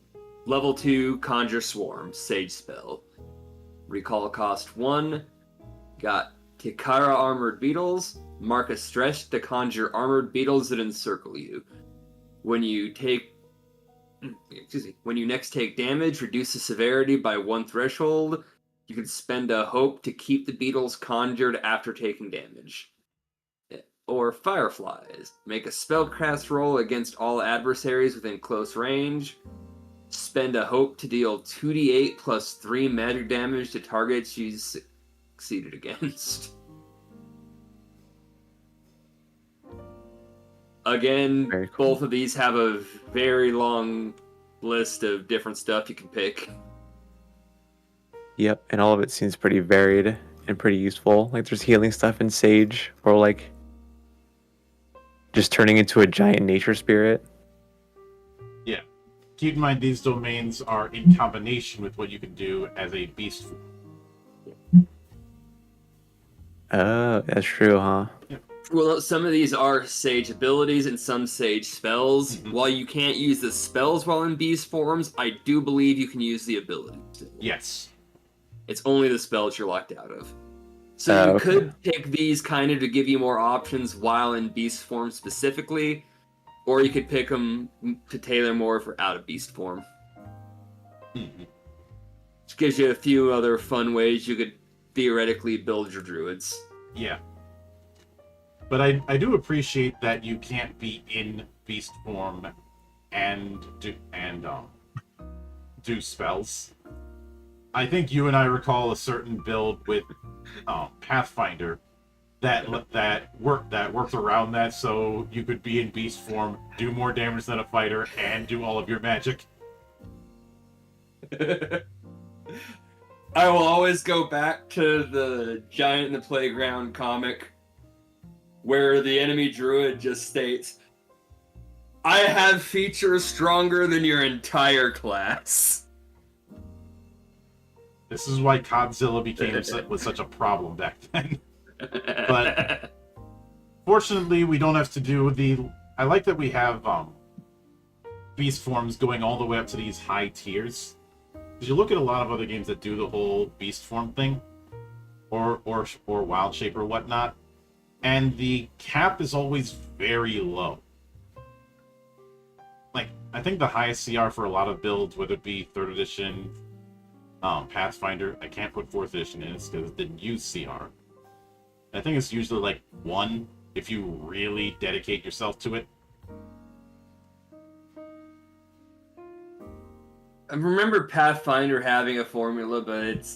level 2, Conjure Swarm, Sage spell. Recall cost 1. Got Tikara Armored Beetles. Mark a stress to conjure armored beetles that encircle you. When you next take damage, reduce the severity by 1 threshold. You can spend a hope to keep the beetles conjured after taking damage. Or Fireflies. Make a spellcast roll against all adversaries within close range. Spend a hope to deal 2d8 plus 3 magic damage to targets you succeeded against. Again, Very cool. both of these have a very long list of different stuff you can pick. Yep, and all of it seems pretty varied and pretty useful. Like there's healing stuff in Sage, or like just turning into a giant nature spirit. Yeah. Keep in mind these domains are in combination with what you can do as a beast form. Oh, that's true, huh? Well, some of these are Sage abilities and some Sage spells. Mhm. While you can't use the spells while in beast forms, I do believe you can use the abilities. Yes. It's only the spells you're locked out of. So you Okay. could pick these kind of to give you more options while in beast form specifically, or you could pick them to tailor more for out of beast form. Mhm. Which gives you a few other fun ways you could theoretically build your druids. Yeah. But I do appreciate that you can't be in beast form and do spells. I think you and I recall a certain build with Pathfinder that worked around that, so you could be in beast form, do more damage than a fighter, and do all of your magic. I will always go back to the Giant in the Playground comic where the enemy druid just states, I have features stronger than your entire class. This is why Godzilla was such a problem back then. But fortunately, we don't have to do I like that we have beast forms going all the way up to these high tiers. Because you look at a lot of other games that do the whole beast form thing, or wild shape or whatnot, and the cap is always very low. Like, I think the highest CR for a lot of builds, whether it be 3rd edition, Pathfinder, I can't put 4th edition in it because it didn't use CR. I think it's usually like 1 if you really dedicate yourself to it. I remember Pathfinder having a formula, but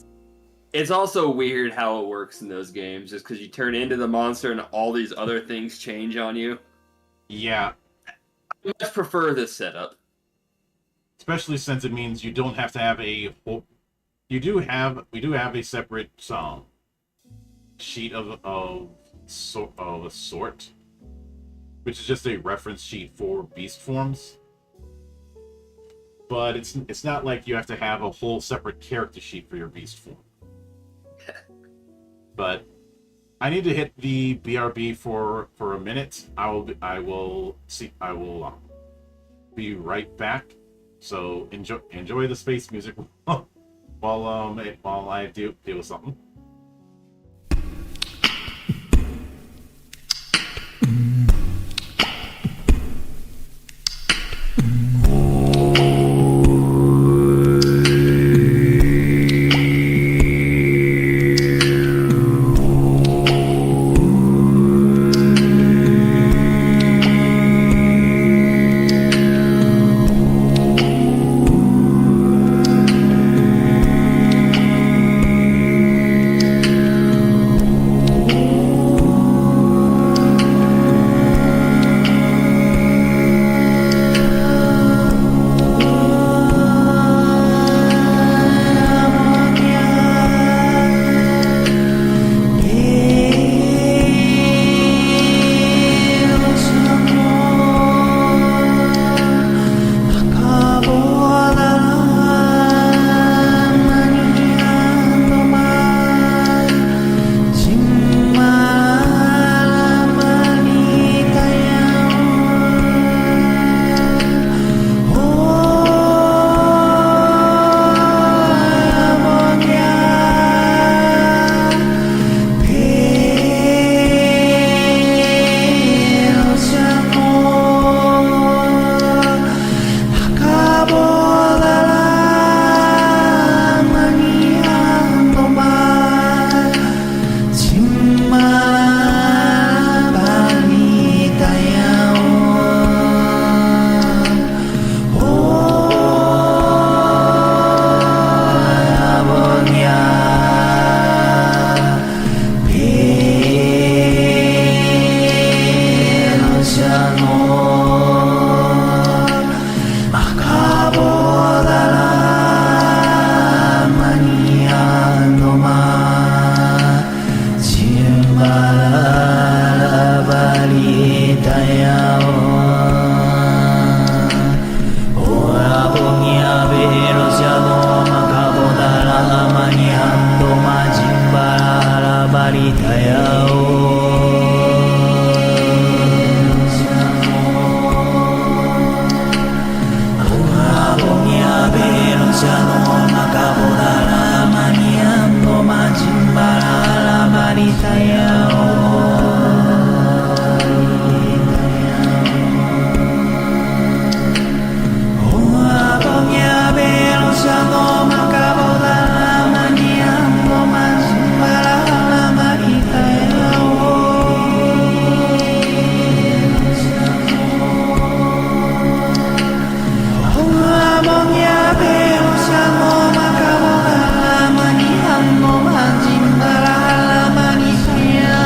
it's also weird how it works in those games, just because you turn into the monster and all these other things change on you. Yeah. I much prefer this setup. Especially since it means you don't have to have a whole... We do have a separate sheet of a sort, which is just a reference sheet for beast forms. But it's not like you have to have a whole separate character sheet for your beast form. But I need to hit the BRB for a minute. I will be right back. So enjoy the space music while I deal with something. Yeah.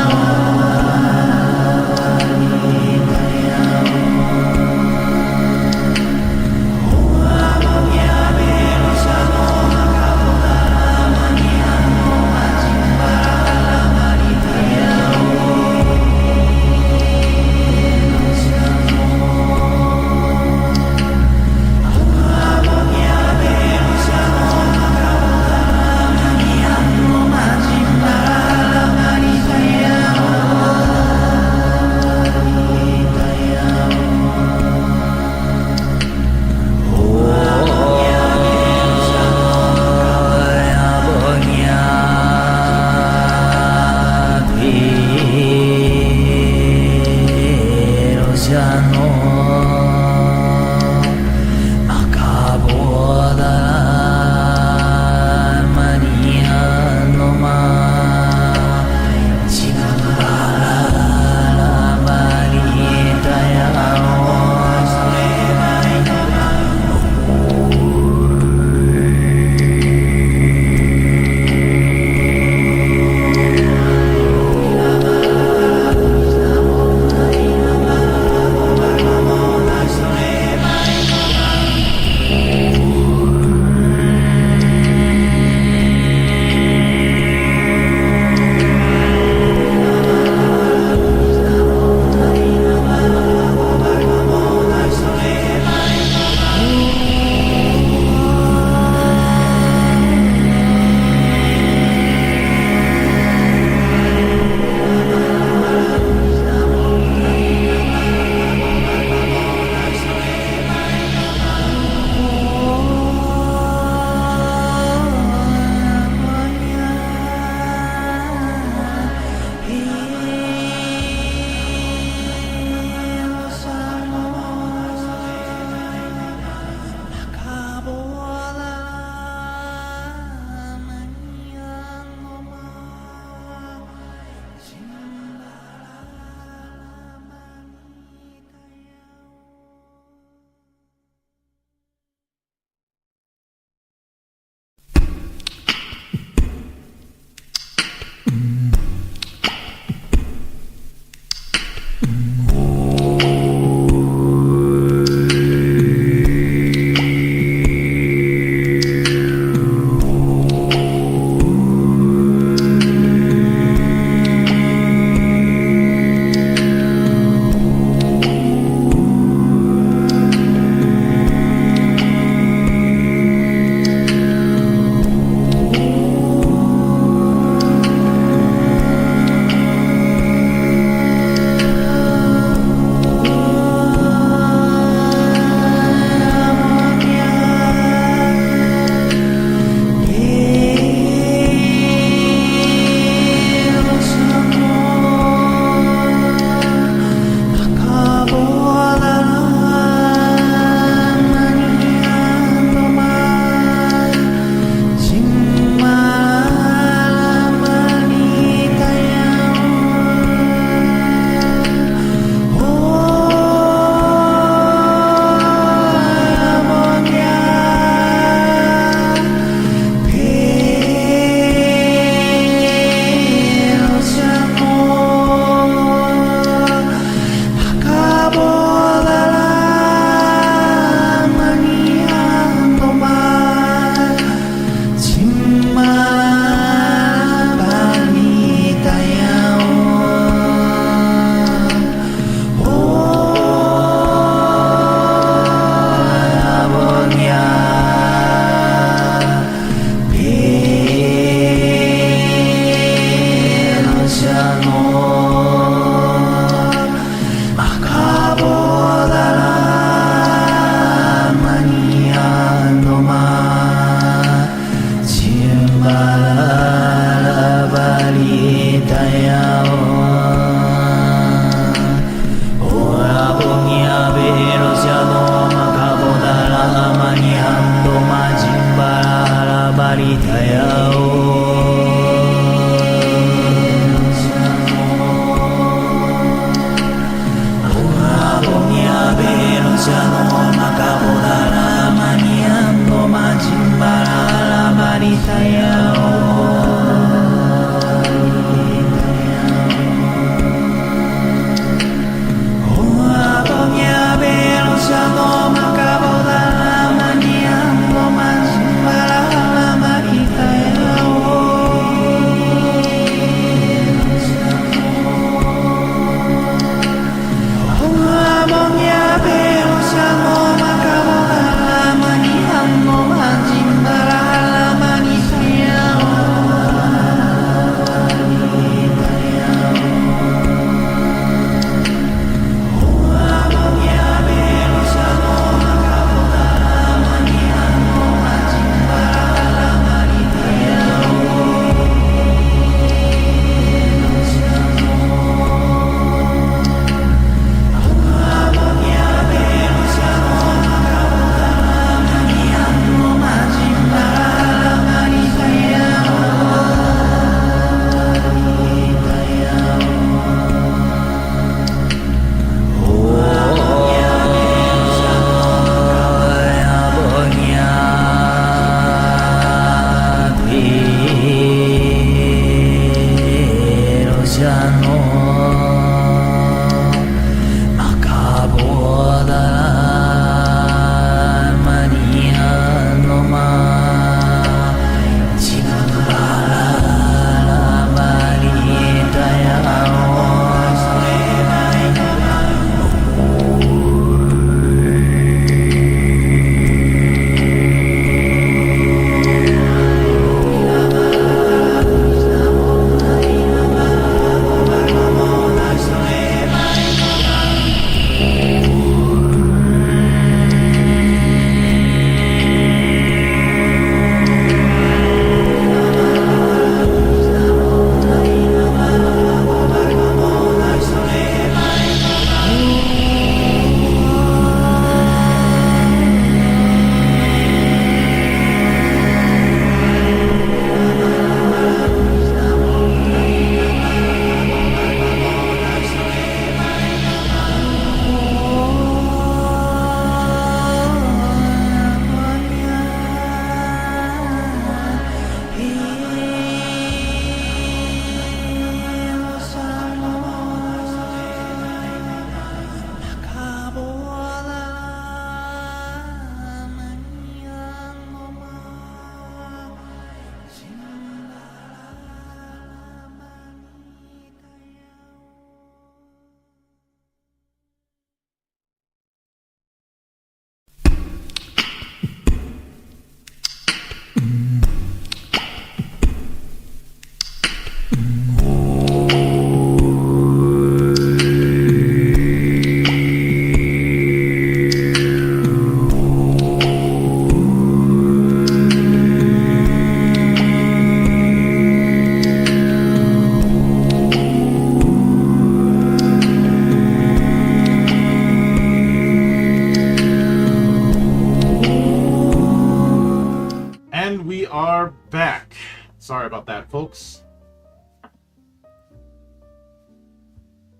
we are back. Sorry about that, folks.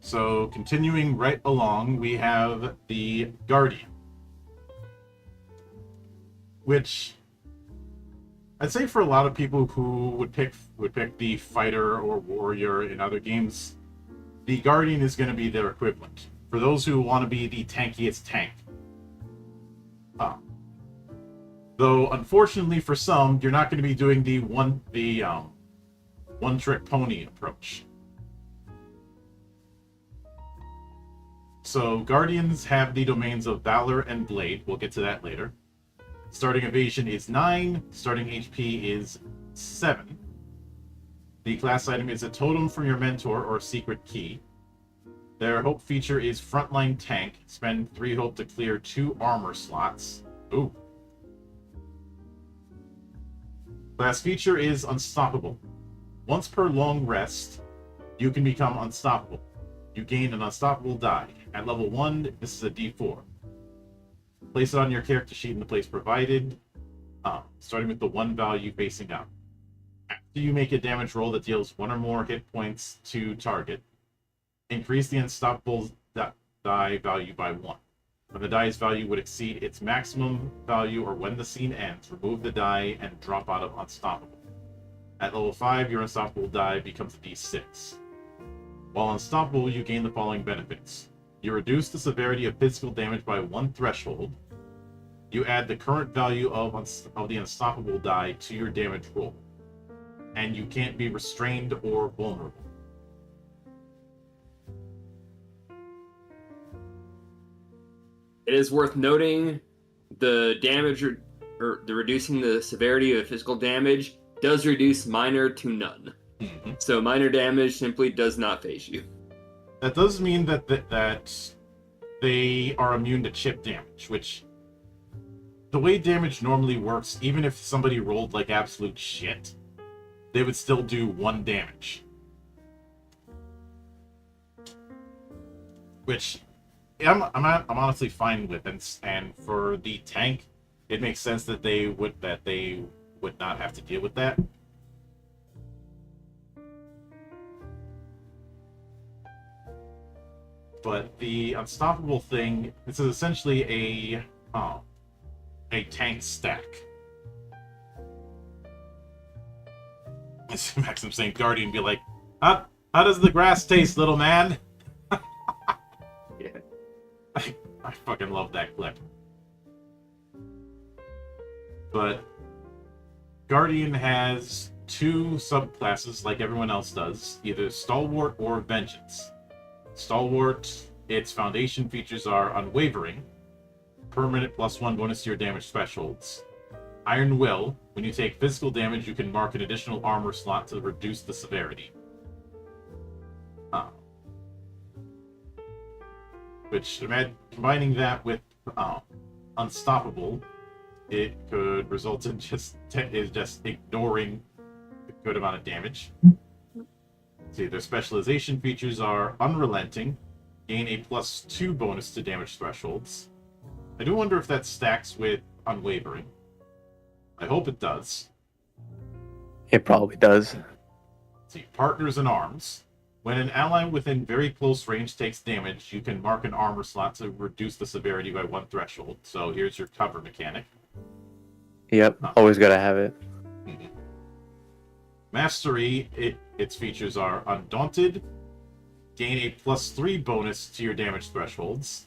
So, continuing right along, we have the Guardian, which I'd say for a lot of people who would pick the fighter or warrior in other games, the Guardian is going to be their equivalent. For those who want to be the tankiest tank. Though, unfortunately for some, you're not going to be doing the one-trick pony approach. So, Guardians have the domains of Valor and Blade. We'll get to that later. Starting evasion is 9. Starting HP is 7. The class item is a totem from your mentor or secret key. Their hope feature is frontline tank. Spend 3 hope to clear 2 armor slots. Ooh. Class feature is unstoppable. Once per long rest, you can become unstoppable. You gain an unstoppable die. At level 1, this is a D4. Place it on your character sheet in the place provided, starting with the 1 value facing out. After you make a damage roll that deals 1 or more hit points to target, increase the unstoppable die value by 1. When the die's value would exceed its maximum value or when the scene ends, remove the die and drop out of unstoppable. At level 5, your unstoppable die becomes a D6. While unstoppable, you gain the following benefits. You reduce the severity of physical damage by 1 threshold. You add the current value of the unstoppable die to your damage roll. And you can't be restrained or vulnerable. It is worth noting the damage or the reducing the severity of physical damage does reduce minor to none. Mm-hmm. So minor damage simply does not phase you. That does mean that they are immune to chip damage, which the way damage normally works, even if somebody rolled like absolute shit, they would still do 1 damage. Which I'm honestly fine with, and for the tank, it makes sense that they would not have to deal with that. But the unstoppable thing, this is essentially a tank stack. Maxim saying Guardian be like, how does the grass taste, little man? Yeah. I fucking love that clip. But Guardian has 2 subclasses like everyone else does, either Stalwart or Vengeance. Stalwart, its foundation features are Unwavering, permanent +1 bonus to your damage thresholds. Iron Will, when you take physical damage, you can mark an additional armor slot to reduce the severity. Which, combining that with Unstoppable, it could result in just ignoring a good amount of damage. See, their specialization features are Unrelenting, gain a +2 bonus to damage thresholds. I do wonder if that stacks with Unwavering. I hope it does. It probably does. See, Partners in Arms. When an ally within very close range takes damage, you can mark an armor slot to reduce the severity by 1 threshold. So here's your cover mechanic. Yep, always gotta have it. Mm-hmm. Mastery, its features are Undaunted, gain a +3 bonus to your damage thresholds,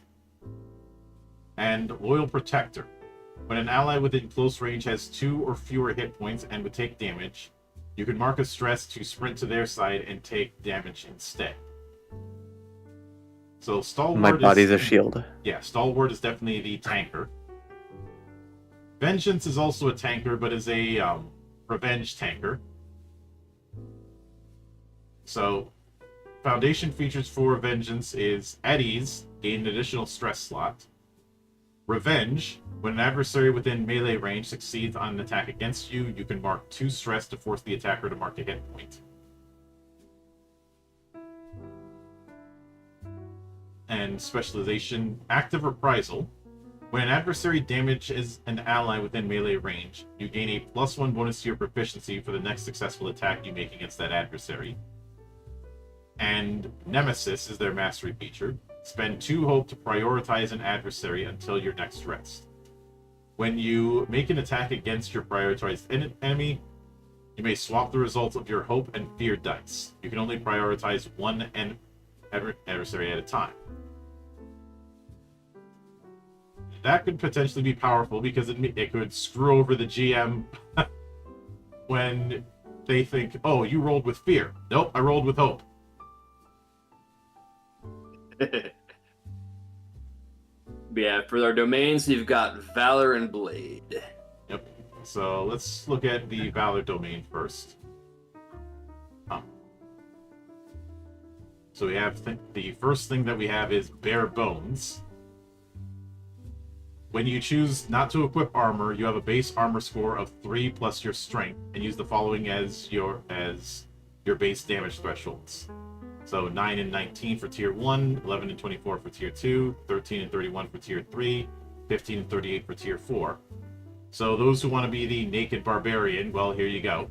and Loyal Protector. When an ally within close range has 2 or fewer hit points and would take damage, you can mark a stress to sprint to their side and take damage instead. So Stalwart My body's a shield. Yeah, Stalwart is definitely the tanker. Vengeance is also a tanker, but is a revenge tanker. So, foundation features for Vengeance is at ease, gain an additional stress slot. Revenge, when an adversary within melee range succeeds on an attack against you, you can mark 2 stress to force the attacker to mark a hit point. And specialization, Active Reprisal. When an adversary damages an ally within melee range, you gain a +1 bonus to your proficiency for the next successful attack you make against that adversary. And Nemesis is their mastery feature. Spend 2 hope to prioritize an adversary until your next rest. When you make an attack against your prioritized enemy, you may swap the results of your hope and fear dice. You can only prioritize one adversary at a time. That could potentially be powerful because it could screw over the GM when they think, oh, you rolled with fear. Nope, I rolled with hope. Yeah, for our domains, you've got Valor and Blade. Yep. So let's look at the Valor domain first. So we have the first thing that we have is Bare Bones. When you choose not to equip armor, you have a base armor score of 3 plus your strength, and use the following as your base damage thresholds. So 9 and 19 for tier 1, 11 and 24 for tier 2, 13 and 31 for tier 3, 15 and 38 for tier 4. So those who want to be the naked barbarian, well, here you go.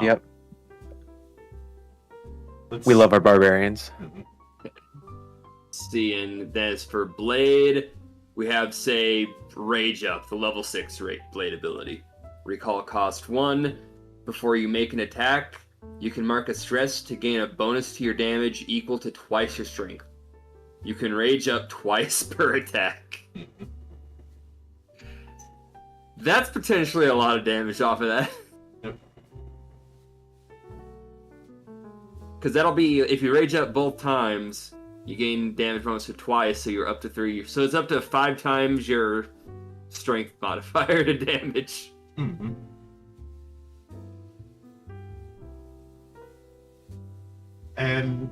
Yep. We love our barbarians. See, and then as for Blade, we have, say, Rage Up, the level 6 Blade ability. Recall cost 1. Before you make an attack, you can mark a stress to gain a bonus to your damage equal to twice your strength. You can Rage Up twice per attack. That's potentially a lot of damage off of that. Because that'll be, if you Rage Up both times, you gain damage bonus to twice, so you're up to 3. So it's up to 5 times your strength modifier to damage. Mm-hmm. And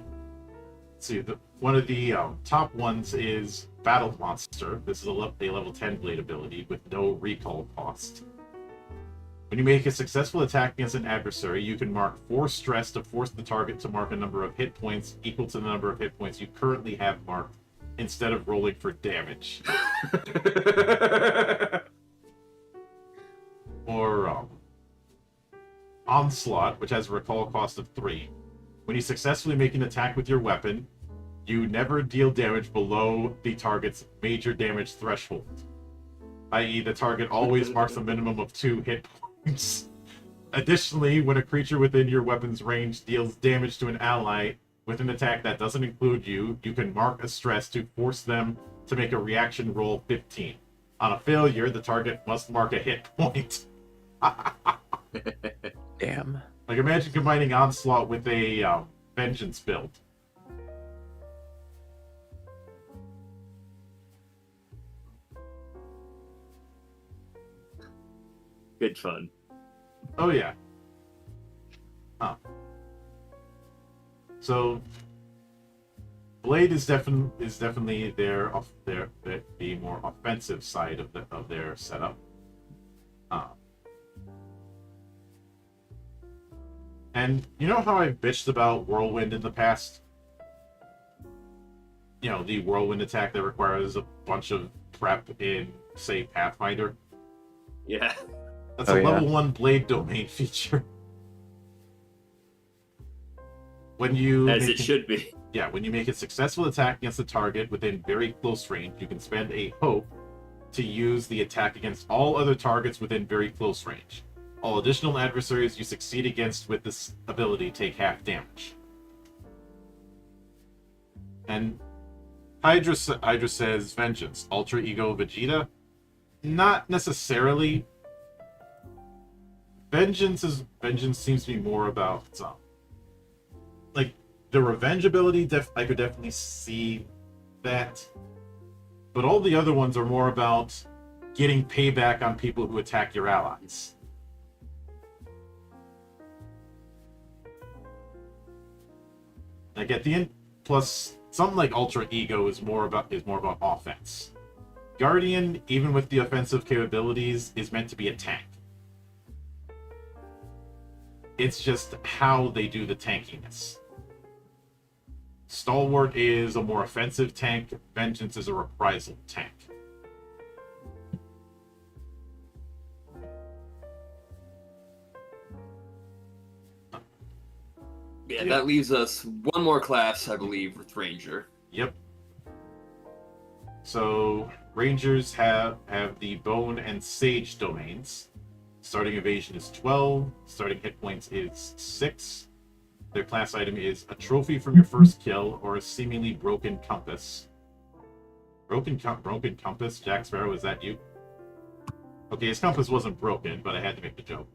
let's see, one of the top ones is Battle Monster. This is a level 10 blade ability with no recall cost. When you make a successful attack against an adversary, you can mark 4 stress to force the target to mark a number of hit points equal to the number of hit points you currently have marked, instead of rolling for damage. Or Onslaught, which has a recall cost of 3. When you successfully make an attack with your weapon, you never deal damage below the target's major damage threshold. I.e., the target always marks a minimum of 2 hit points. Additionally, when a creature within your weapon's range deals damage to an ally with an attack that doesn't include you, you can mark a stress to force them to make a reaction roll 15. On a failure, the target must mark a hit point. Damn. Like, imagine combining Onslaught with a Vengeance build. Good fun. Oh yeah. So Blade is definitely the more offensive side of their setup. And you know how I've bitched about Whirlwind in the past? You know, the Whirlwind attack that requires a bunch of prep in, say, Pathfinder? Yeah. That's a level 1 Blade domain feature. When you As it should be. Yeah, when you make a successful attack against a target within very close range, you can spend a hope to use the attack against all other targets within very close range. All additional adversaries you succeed against with this ability take half damage. And Hydra says Vengeance. Ultra Ego Vegeta? Not necessarily. Vengeance seems to be more about like the revenge ability. I could definitely see that, but all the other ones are more about getting payback on people who attack your allies. Like at the end, plus something like Ultra Ego is more about offense. Guardian, even with the offensive capabilities, is meant to be a tank. It's just how they do the tankiness. Stalwart is a more offensive tank. Vengeance is a reprisal tank. Yeah, that leaves us one more class, I believe, with Ranger. Yep. So Rangers have the Bone and Sage domains. Starting evasion is 12. Starting hit points is 6. Their class item is a trophy from your first kill or a seemingly broken compass. Broken compass? Jack Sparrow, is that you? Okay, his compass wasn't broken, but I had to make the joke.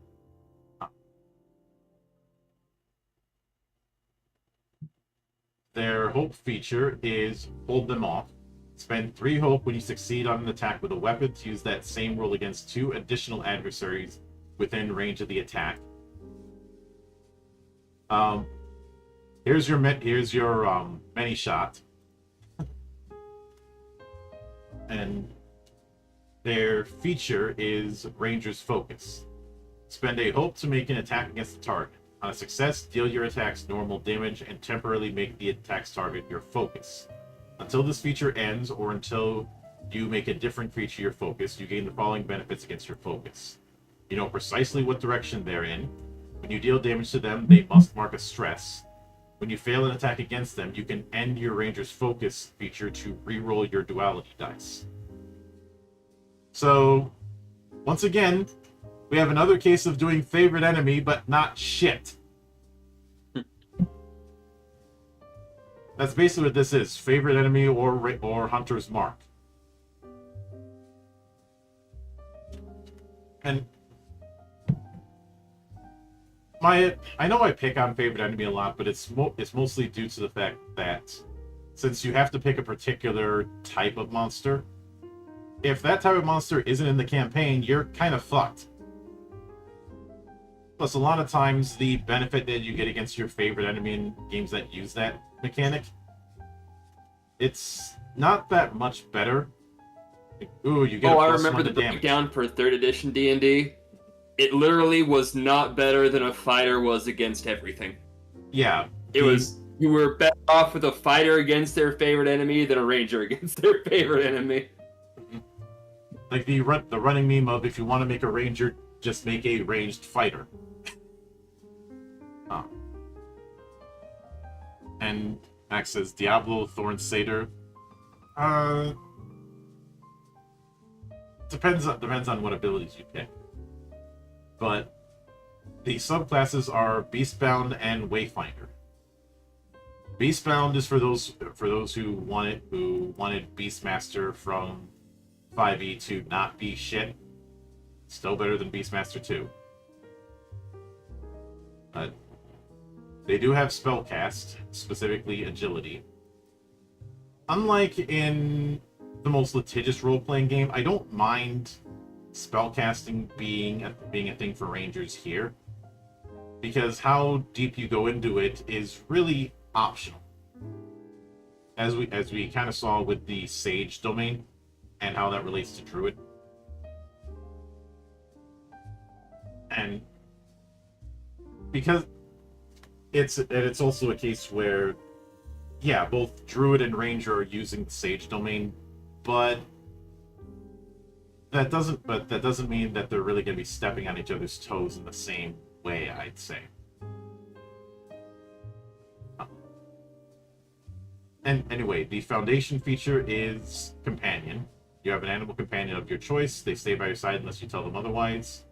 Their hope feature is hold them off. Spend 3 hope when you succeed on an attack with a weapon to use that same roll against 2 additional adversaries within range of the attack. Here's your many shot. And their feature is Ranger's Focus. Spend a hope to make an attack against the target. On a success, deal your attacks normal damage and temporarily make the attack's target your focus. Until this feature ends, or until you make a different creature your focus, you gain the following benefits against your focus. You know precisely what direction they're in. When you deal damage to them, they must mark a stress. When you fail an attack against them, you can end your Ranger's Focus feature to reroll your duality dice. So, once again, we have another case of doing favorite enemy, but not shit. That's basically what this is. Favorite enemy or Hunter's Mark. And I know I pick on favorite enemy a lot, but it's mostly due to the fact that since you have to pick a particular type of monster, if that type of monster isn't in the campaign, you're kind of fucked. Plus, a lot of times, the benefit that you get against your favorite enemy in games that use that mechanic, it's not that much better. Like, ooh, you get a I plus remember 1 the to damage. breakdown for 3rd edition D&D. It literally was not better than a fighter was against everything. Yeah. You were better off with a fighter against their favorite enemy than a ranger against their favorite enemy. Like the running meme of, if you want to make a ranger, just make a ranged fighter. And Max says, Diablo, Thorn Satyr. Depends on what abilities you pick. But the subclasses are Beastbound and Wayfinder. Beastbound is for those who wanted Beastmaster from 5e to not be shit. Still better than Beastmaster 2. But they do have spellcast, specifically agility. Unlike in the most litigious role-playing game, I don't mind spellcasting being a thing for rangers here, because how deep you go into it is really optional. As we kind of saw with the Sage domain and how that relates to Druid. And because it's also a case where, yeah, both Druid and Ranger are using the Sage domain, but that doesn't mean that they're really going to be stepping on each other's toes in the same way, I'd say. And anyway, the foundation feature is Companion. You have an animal companion of your choice. They stay by your side unless you tell them otherwise.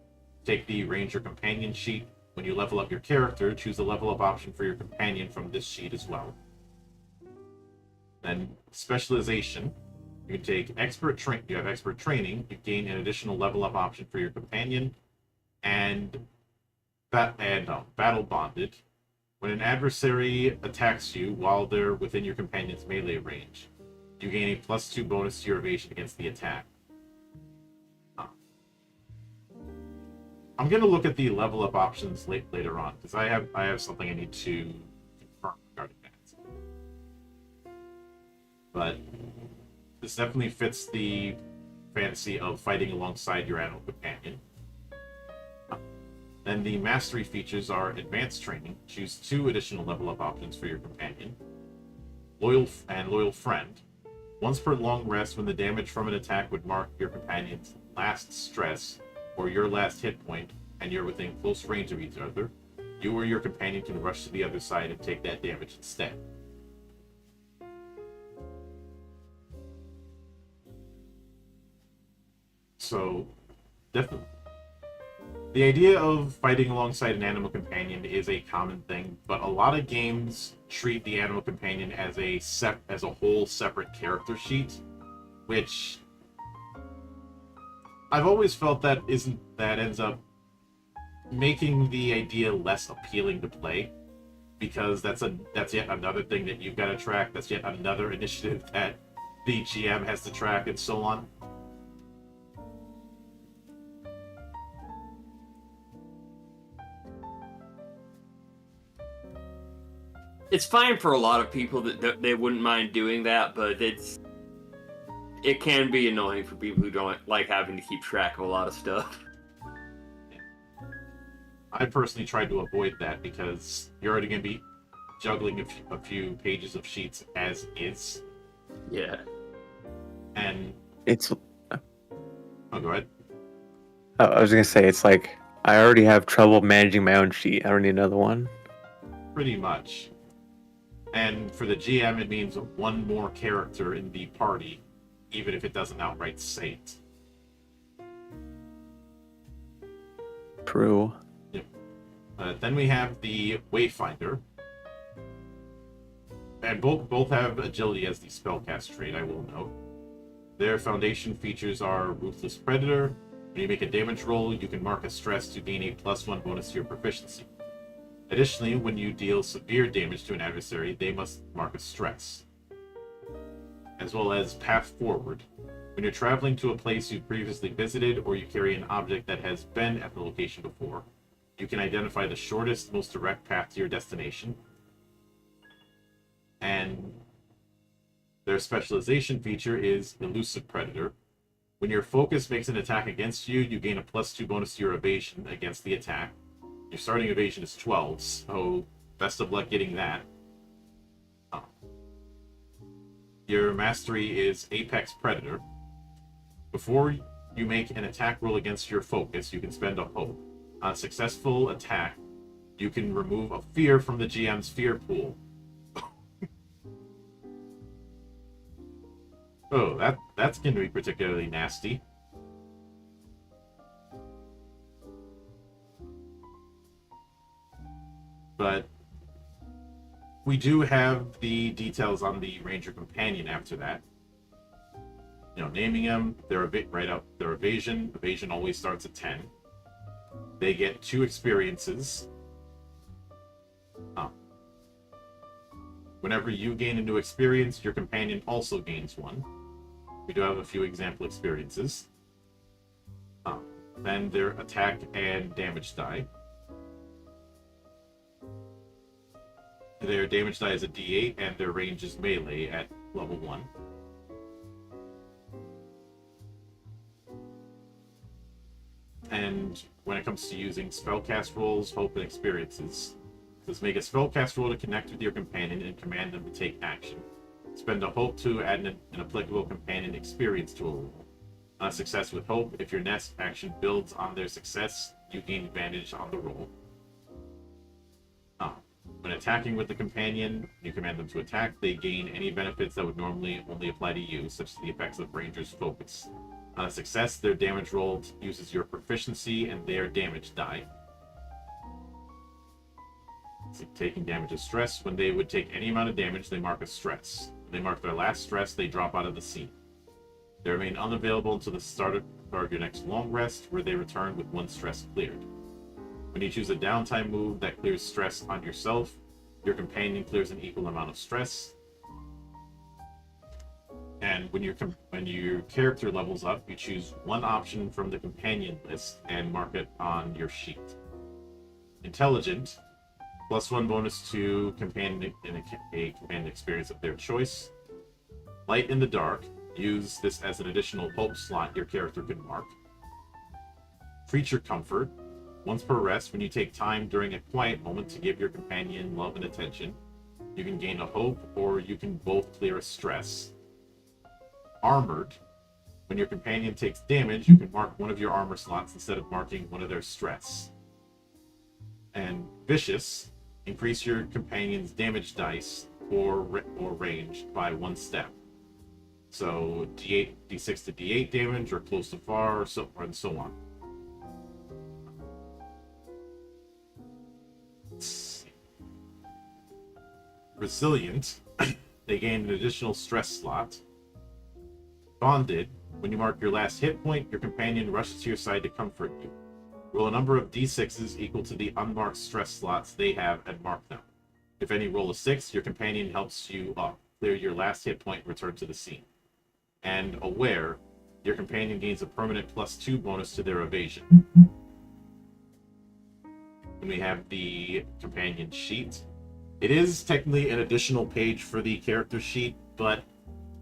Take the Ranger Companion sheet. When you level up your character, choose the level up option for your companion from this sheet as well. Then Specialization. You can take you have expert training. You gain an additional level up option for your companion, and battle bonded. When an adversary attacks you while they're within your companion's melee range, you gain a +2 bonus to your evasion against the attack. I'm gonna look at the level up options later on because I have something I need to confirm regarding that. But this definitely fits the fantasy of fighting alongside your animal companion. Then the mastery features are Advanced Training. Choose 2 additional level up options for your companion. Loyal Friend. Once per long rest, when the damage from an attack would mark your companion's last stress or your last hit point, and you're within close range of each other, you or your companion can rush to the other side and take that damage instead. So, definitely. The idea of fighting alongside an animal companion is a common thing, but a lot of games treat the animal companion as a whole separate character sheet, which I've always felt that ends up making the idea less appealing to play, because that's yet another thing that you've got to track. That's yet another initiative that the GM has to track, and so on. It's fine for a lot of people that they wouldn't mind doing that, but it can be annoying for people who don't like having to keep track of a lot of stuff. I personally tried to avoid that because you're already going to be juggling a few pages of sheets as is. Yeah. And It's. oh, go ahead. I was gonna say it's like I already have trouble managing my own sheet. I don't need another one. Pretty much. And for the GM, it means one more character in the party, even if it doesn't outright say it. True. Yep. Then we have the Wayfinder. And both have agility as the spellcast trait, I will note. Their foundation features are Ruthless Predator. When you make a damage roll, you can mark a stress to gain a +1 bonus to your proficiency. Additionally, when you deal severe damage to an adversary, they must mark a stress. As well as Path Forward. When you're traveling to a place you previously visited, or you carry an object that has been at the location before, you can identify the shortest, most direct path to your destination. And their specialization feature is Elusive Predator. When your focus makes an attack against you, you gain a +2 bonus to your evasion against the attack. Your starting evasion is 12, so best of luck getting that. Your mastery is Apex Predator. Before you make an attack roll against your focus, you can spend a hope. On a successful attack, you can remove a fear from the GM's fear pool. Oh, that's going to be particularly nasty. But we do have the details on the Ranger Companion after that. You know, naming them, they're a bit right up. Their evasion. Evasion always starts at 10. They get 2 experiences. Whenever you gain a new experience, your companion also gains 1. We do have a few example experiences. Then their attack and damage die. Their damage die is a D8, and their range is melee at level 1. And when it comes to using spellcast rolls, hope, and experiences, just make a spellcast roll to connect with your companion and command them to take action. Spend a hope to add an applicable companion experience to a roll. On a success with hope, if your next action builds on their success, you gain advantage on the roll. When attacking with the companion, you command them to attack, they gain any benefits that would normally only apply to you, such as the effects of Ranger's Focus. On a success, their damage roll uses your proficiency and their damage die. So taking damage is stress. When they would take any amount of damage, they mark a stress. When they mark their last stress, they drop out of the scene. They remain unavailable until the start of your next long rest, where they return with 1 stress cleared. When you choose a downtime move that clears stress on yourself, your companion clears an equal amount of stress. And when your character levels up, you choose 1 option from the companion list and mark it on your sheet. Intelligent, +1 bonus to companion in a companion experience of their choice. Light in the dark, use this as an additional hope slot your character can mark. Creature comfort. Once per rest, when you take time during a quiet moment to give your companion love and attention, you can gain a hope, or you can both clear a stress. Armored. When your companion takes damage, you can mark one of your armor slots instead of marking one of their stress. And Vicious, increase your companion's damage dice or range by 1 step. So D8, D6 to D8 damage, or close to far, or so and so on. Let's see. Resilient, they gain an additional stress slot. Bonded, when you mark your last hit point, your companion rushes to your side to comfort you. Roll a number of d6s equal to the unmarked stress slots they have and mark them. If any roll a 6, your companion helps you clear your last hit point and return to the scene. And Aware, your companion gains a permanent +2 bonus to their evasion. And we have the companion sheet. It is technically an additional page for the character sheet, but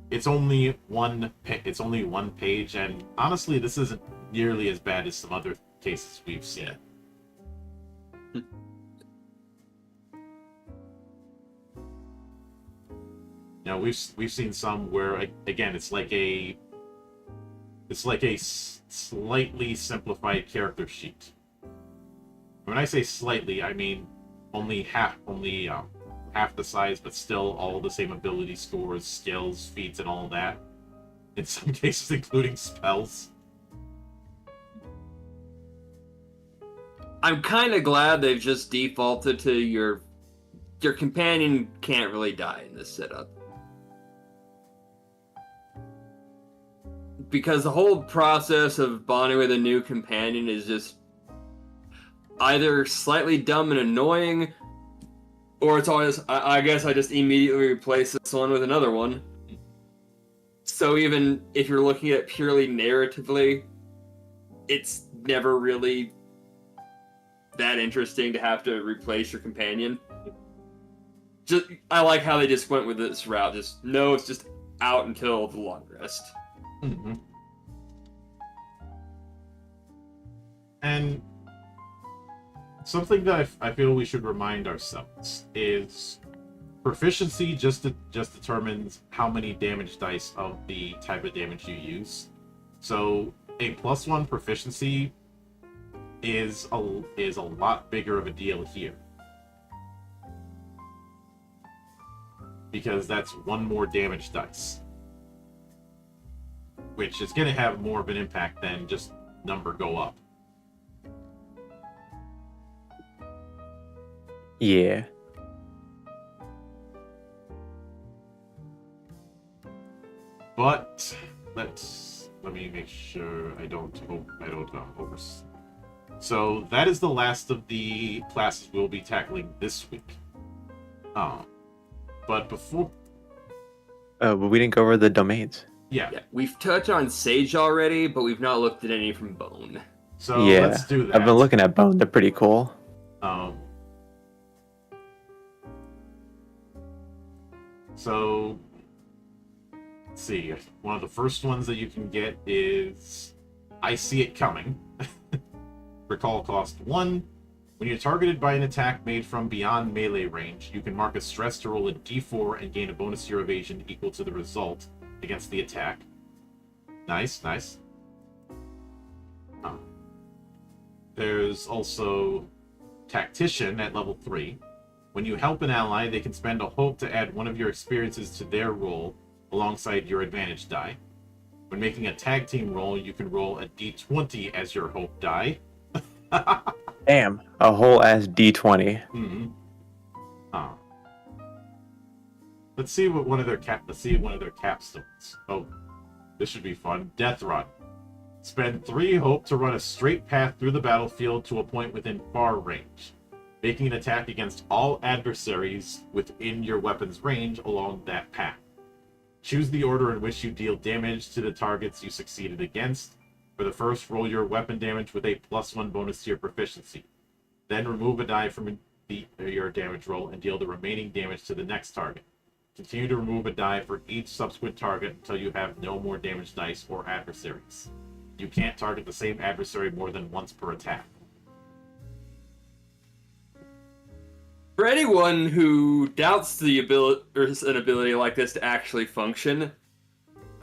it's only one page, and honestly, this isn't nearly as bad as some other cases we've seen. Now we've seen some where, again, it's like a slightly simplified character sheet. When I say slightly, I mean only half the size, but still all the same ability scores, skills, feats, and all that. In some cases, including spells. I'm kind of glad they've just defaulted to your companion can't really die in this setup. Because the whole process of bonding with a new companion is just either slightly dumb and annoying, or it's always, I guess I just immediately replace this one with another one. So even if you're looking at it purely narratively, it's never really that interesting to have to replace your companion. I like how they just went with this route. It's just out until the long rest. Mm-hmm. And something that I feel we should remind ourselves is proficiency just determines how many damage dice of the type of damage you use. So a +1 proficiency is a lot bigger of a deal here, because that's 1 more damage dice, which is going to have more of an impact than just number go up. Yeah. But let me make sure I don't over. So that is the last of the classes we'll be tackling this week. But before, Oh, but we didn't go over the domains. yeah. We've touched on Sage already, but we've not looked at any from Bone. So Yeah, let's do that. I've been looking at Bone. They're pretty cool. So let's see. One of the first ones that you can get is I See It Coming. Recall cost 1. When you're targeted by an attack made from beyond melee range, you can mark a stress to roll a d4 and gain a bonus to your evasion equal to the result against the attack. Nice. There's also Tactician at level 3. When you help an ally, they can spend a hope to add one of your experiences to their roll alongside your advantage die. When making a tag team roll, you can roll a d20 as your hope die. Damn, a whole ass D20. Mm-hmm. Let's see one of their capstones. Oh, this should be fun. Death Run. Spend 3 hope to run a straight path through the battlefield to a point within far range, making an attack against all adversaries within your weapon's range along that path. Choose the order in which you deal damage to the targets you succeeded against. For the first, roll your weapon damage with a +1 bonus to your proficiency. Then remove a die from your damage roll and deal the remaining damage to the next target. Continue to remove a die for each subsequent target until you have no more damage dice or adversaries. You can't target the same adversary more than once per attack. For anyone who doubts the an ability like this to actually function,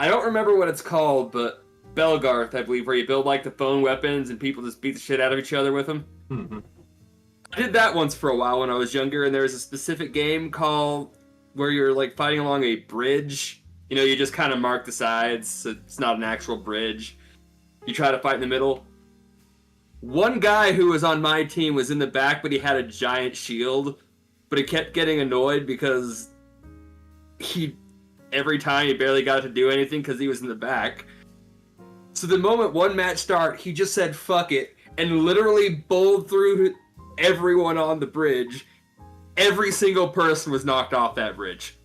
I don't remember what it's called, but Belgarth, I believe, where you build like the phone weapons and people just beat the shit out of each other with them. Mm-hmm. I did that once for a while when I was younger, and there was a specific game called where you're like fighting along a bridge. You know, you just kind of mark the sides, so it's not an actual bridge. You try to fight in the middle. One guy who was on my team was in the back, but he had a giant shield. But he kept getting annoyed because every time he barely got to do anything because he was in the back. So the moment one match started, he just said "fuck it" and literally bowled through everyone on the bridge. Every single person was knocked off that bridge.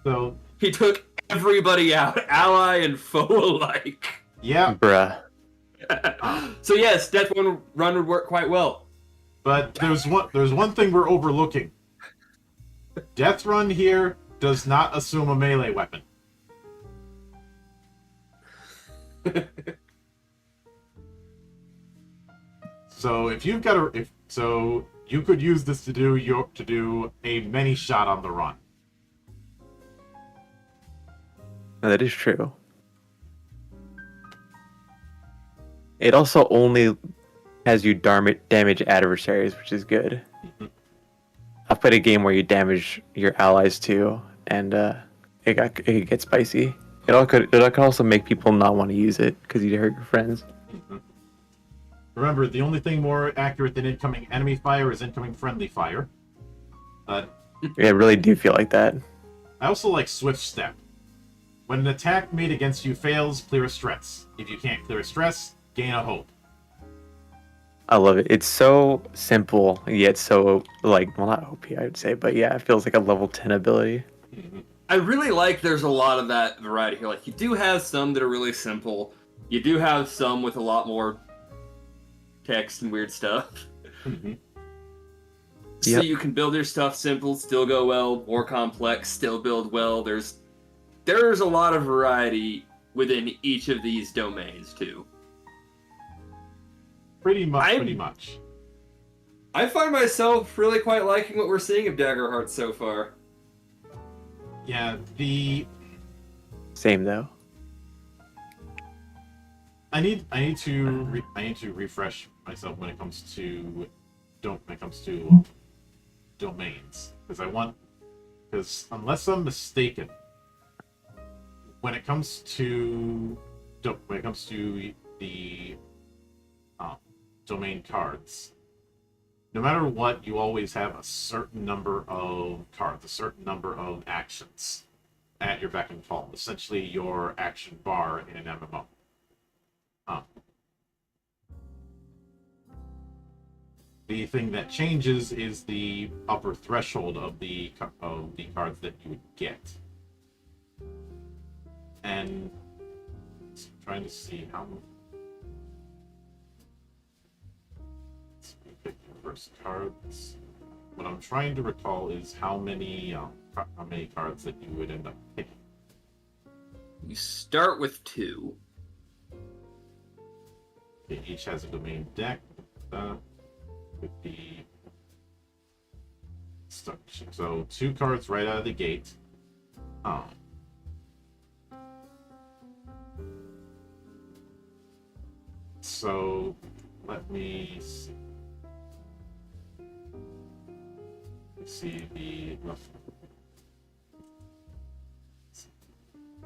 So He took everybody out, ally and foe alike. yeah, Bruh. So yes, Death Run would work quite well. but there's one thing we're overlooking. Death Run here does not assume a melee weapon. So if you've got so you could use this to do a many shot on the run. No, that is true. It also only has you damage adversaries, which is good. Mhm. I've played a game where you damage your allies too, and it gets spicy. It could also make people not want to use it because you hurt your friends. Remember, the only thing more accurate than incoming enemy fire is incoming friendly fire. Yeah, I really do feel like that. I also like Swift Step. When an attack made against you fails, clear a stress. If you can't clear a stress, gain a hope. I love it. It's so simple, yet so, like, well, not OP, I would say, but yeah, it feels like a level 10 ability. I really like there's a lot of that variety here. Like, you do have some that are really simple. You do have some with a lot more text and weird stuff. So Yep. you can build your stuff simple, still go well, more complex, still build well. There's a lot of variety within each of these domains, too. Pretty much. I find myself really quite liking what we're seeing of Daggerheart so far. Yeah, Same though. I need to refresh myself when it comes to domains, because unless I'm mistaken, when it comes to the domain cards, no matter what, you always have a certain number of cards, a certain number of actions at your beck and call. Essentially, your action bar in an MMO. The thing that changes is the upper threshold of the cards that you would get. And I'm trying to see how. Pick your first cards. What I'm trying to recall is how many cards that you would end up picking. You start with 2. It each has a domain deck with the structure. So 2 cards right out of the gate. So let me see.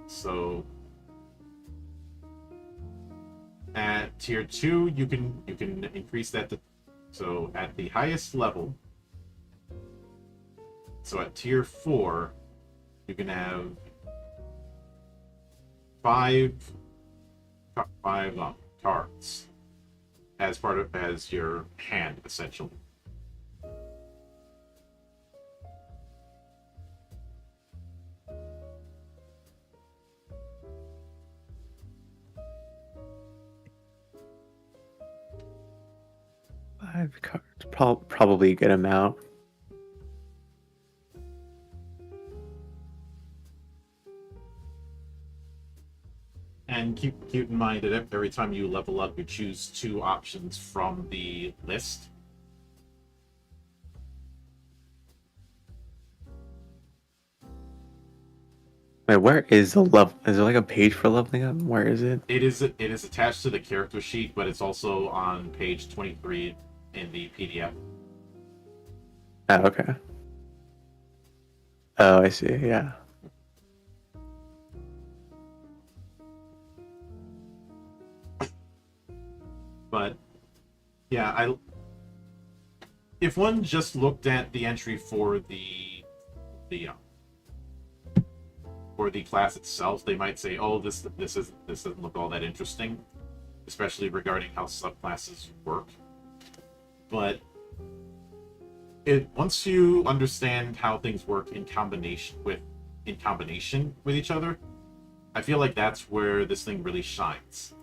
So at tier 2 you can increase that to, so at the highest level, so at tier 4 you can have 5 cards as your hand, essentially. Five cards, probably a good amount. And keep in mind that every time you level up, you choose 2 options from the list. Wait, where is the level? Is there like a page for leveling up? Where is it? It is attached to the character sheet, but it's also on page 23 in the PDF. Oh, okay. Oh, I see. Yeah. But yeah, if one just looked at the entry for the for the class itself, they might say, "Oh, this doesn't look all that interesting," especially regarding how subclasses work. But once you understand how things work in combination with each other, I feel like that's where this thing really shines.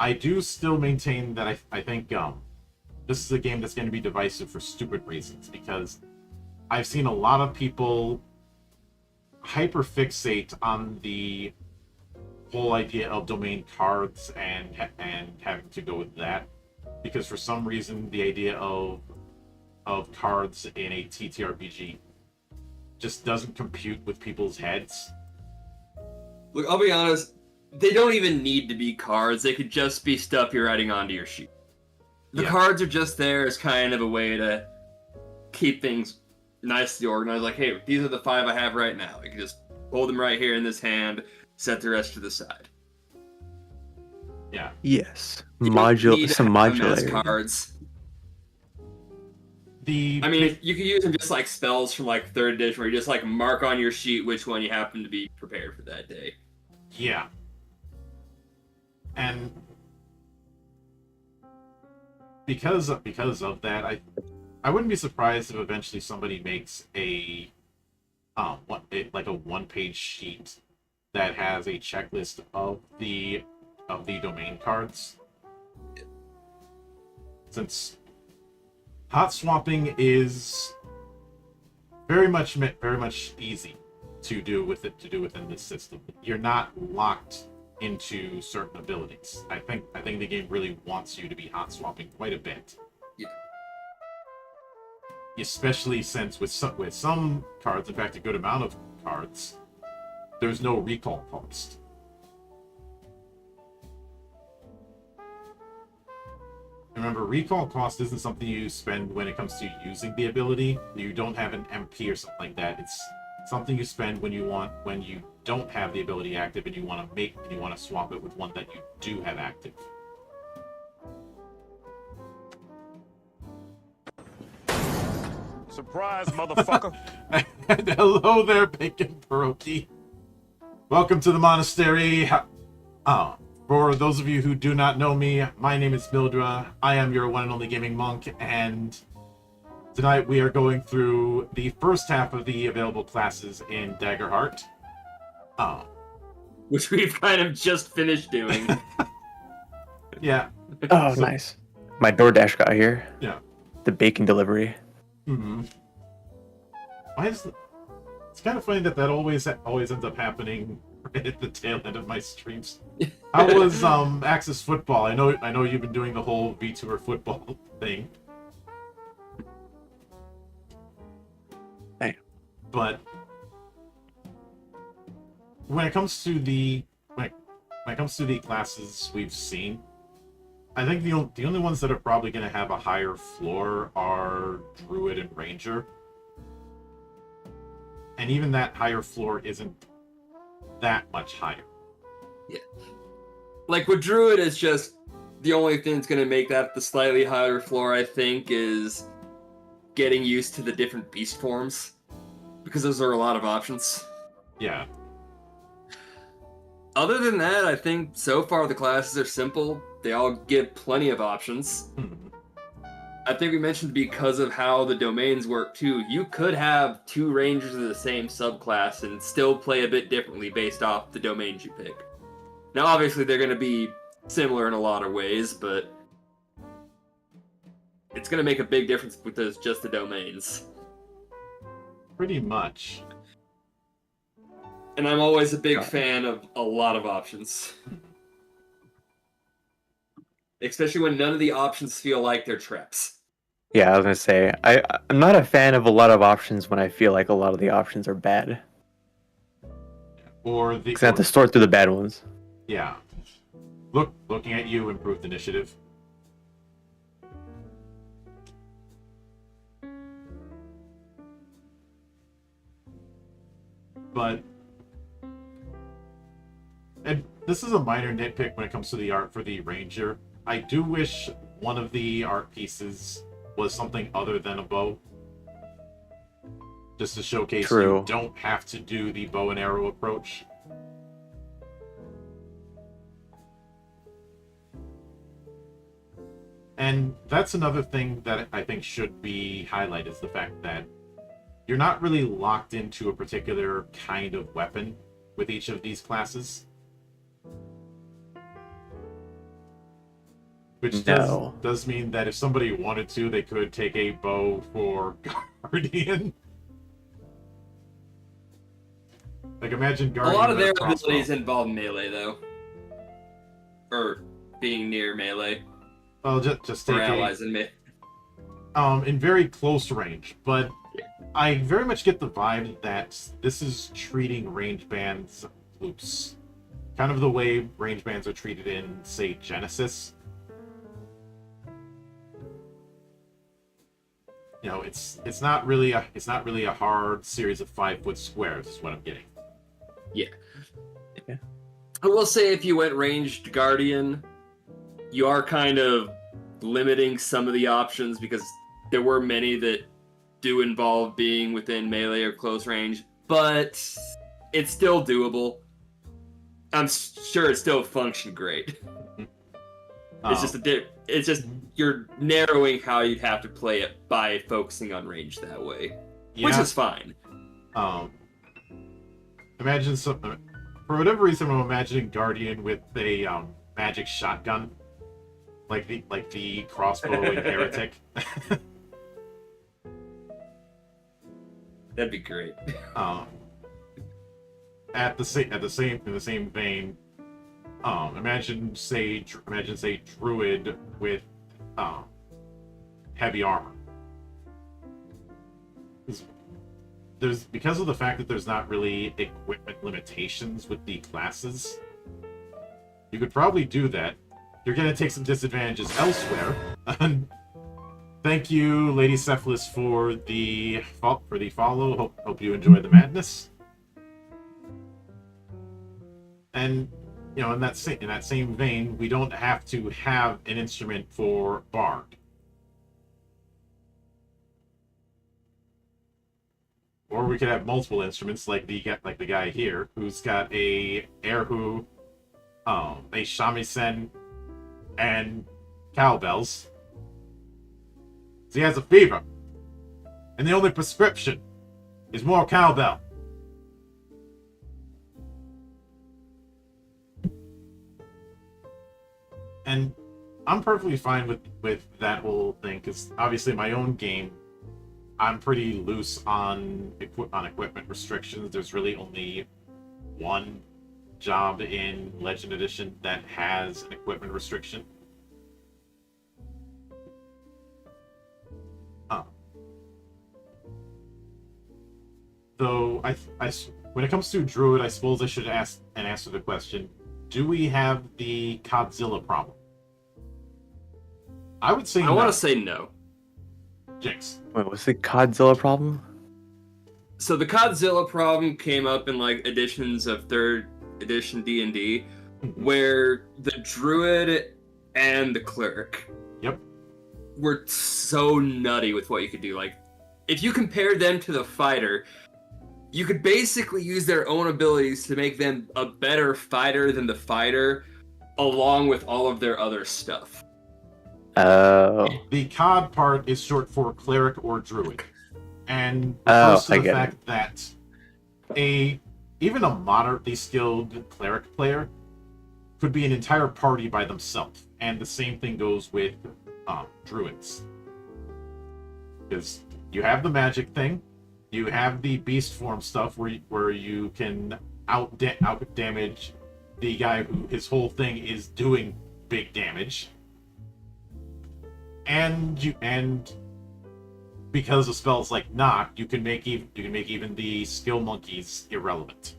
I do still maintain that I think this is a game that's going to be divisive for stupid reasons, because I've seen a lot of people hyperfixate on the whole idea of domain cards and having to go with that, because for some reason the idea of cards in a TTRPG just doesn't compute with people's heads. Look, I'll be honest, they don't even need to be cards. They could just be stuff you're writing onto your sheet. The cards are just there as kind of a way to keep things nicely organized. Like, hey, these are the 5 I have right now. You can just hold them right here in this hand, set the rest to the side. Yeah. Yes. Some Modularity. cards. You could use them just like spells from like 3rd edition, where you just like mark on your sheet which one you happen to be prepared for that day. Yeah. And because of that, I wouldn't be surprised if eventually somebody makes a 1-page sheet that has a checklist of the domain cards. Since hot swapping is very much easy to do within this system. You're not locked into certain abilities. I think the game really wants you to be hot swapping quite a bit. Yeah. Especially since with some cards, in fact a good amount of cards, there's no recall cost. Remember, recall cost isn't something you spend when it comes to using the ability. You don't have an MP or something like that. It's something you spend when you don't have the ability active and you want to swap it with one that you do have active. Surprise, motherfucker. And hello there, Bacon Pierogi. Welcome to the monastery. For those of you who do not know me, my name is Mildra. I am your one and only gaming monk, and tonight we are going through the first half of the available classes in Daggerheart. Which we've kind of just finished doing. Yeah. Oh, nice. My DoorDash got here. Yeah. The bacon delivery. Mm-hmm. It's kind of funny that always ends up happening right at the tail end of my streams. How was Axis Football? I know you've been doing the whole VTuber football thing. Damn. But when it comes to the classes we've seen, I think the only ones that are probably going to have a higher floor are Druid and Ranger. And even that higher floor isn't that much higher. Yeah. Like with Druid, it's just the only thing that's going to make that the slightly higher floor, I think, is getting used to the different beast forms. Because those are a lot of options. Yeah. Other than that, I think so far the classes are simple. They all give plenty of options. I think we mentioned because of how the domains work too, you could have 2 rangers of the same subclass and still play a bit differently based off the domains you pick. Now obviously they're going to be similar in a lot of ways, but it's going to make a big difference with just the domains. Pretty much. And I'm always a big fan of a lot of options. Especially when none of the options feel like they're traps. Yeah, I was gonna say I'm not a fan of a lot of options when I feel like a lot of the options are bad. Because I have to sort through the bad ones. Yeah. Looking at you, improved initiative. But and this is a minor nitpick when it comes to the art for the Ranger. I do wish one of the art pieces was something other than a bow. Just to showcase True. you don't have to do the bow and arrow approach. And that's another thing that I think should be highlighted, is the fact that you're not really locked into a particular kind of weapon with each of these classes. Which does mean that if somebody wanted to, they could take a bow for Guardian. Like, imagine Guardian. A lot of their crossbow. abilities involve melee, though. Or being near melee. Well, just take allies in melee. In very close range, but I very much get the vibe that this is treating range bands loose. Kind of the way range bands are treated in, say, Genesis. You know, it's not really a hard series of 5-foot squares, is what I'm getting. Yeah. I will say, if you went ranged Guardian, you are kind of limiting some of the options, because there were many that do involve being within melee or close range, but it's still doable. I'm sure it still functioned great. It's just you're narrowing how you'd have to play it by focusing on range that way, which is fine. Imagine for whatever reason, I'm imagining Guardian with a magic shotgun, like the crossbow in Heretic. That'd be great. In the same vein, imagine say Druid with heavy armor. Because of the fact that there's not really equipment limitations with the classes, you could probably do that. You're gonna take some disadvantages elsewhere. Thank you, Lady Cephalus, for the follow. Hope you enjoy the madness. And you know, in that same vein, we don't have to have an instrument for Bard. Or we could have multiple instruments, like the guy here, who's got a erhu, a shamisen, and cowbells. So he has a fever, and the only prescription is more cowbell. And I'm perfectly fine with that whole thing, because obviously my own game, I'm pretty loose on equipment restrictions. There's really only one job in Legend Edition that has an equipment restriction. Though when it comes to Druid, I suppose I should answer the question: do we have the Godzilla problem? I would say no. I want to say no. Jinx. Wait, what's the Godzilla problem? So the Godzilla problem came up in like editions of 3rd edition D&D, where the Druid and the Cleric were so nutty with what you could do. Like, if you compare them to the fighter, you could basically use their own abilities to make them a better fighter than the fighter, along with all of their other stuff. Oh. The COD part is short for Cleric or Druid. And refers to the fact that even a moderately skilled Cleric player could be an entire party by themselves. And the same thing goes with Druids. Because you have the magic thing, you have the beast form stuff where you can out damage the guy who his whole thing is doing big damage. And because of spells like Knock, you can make even the skill monkeys irrelevant.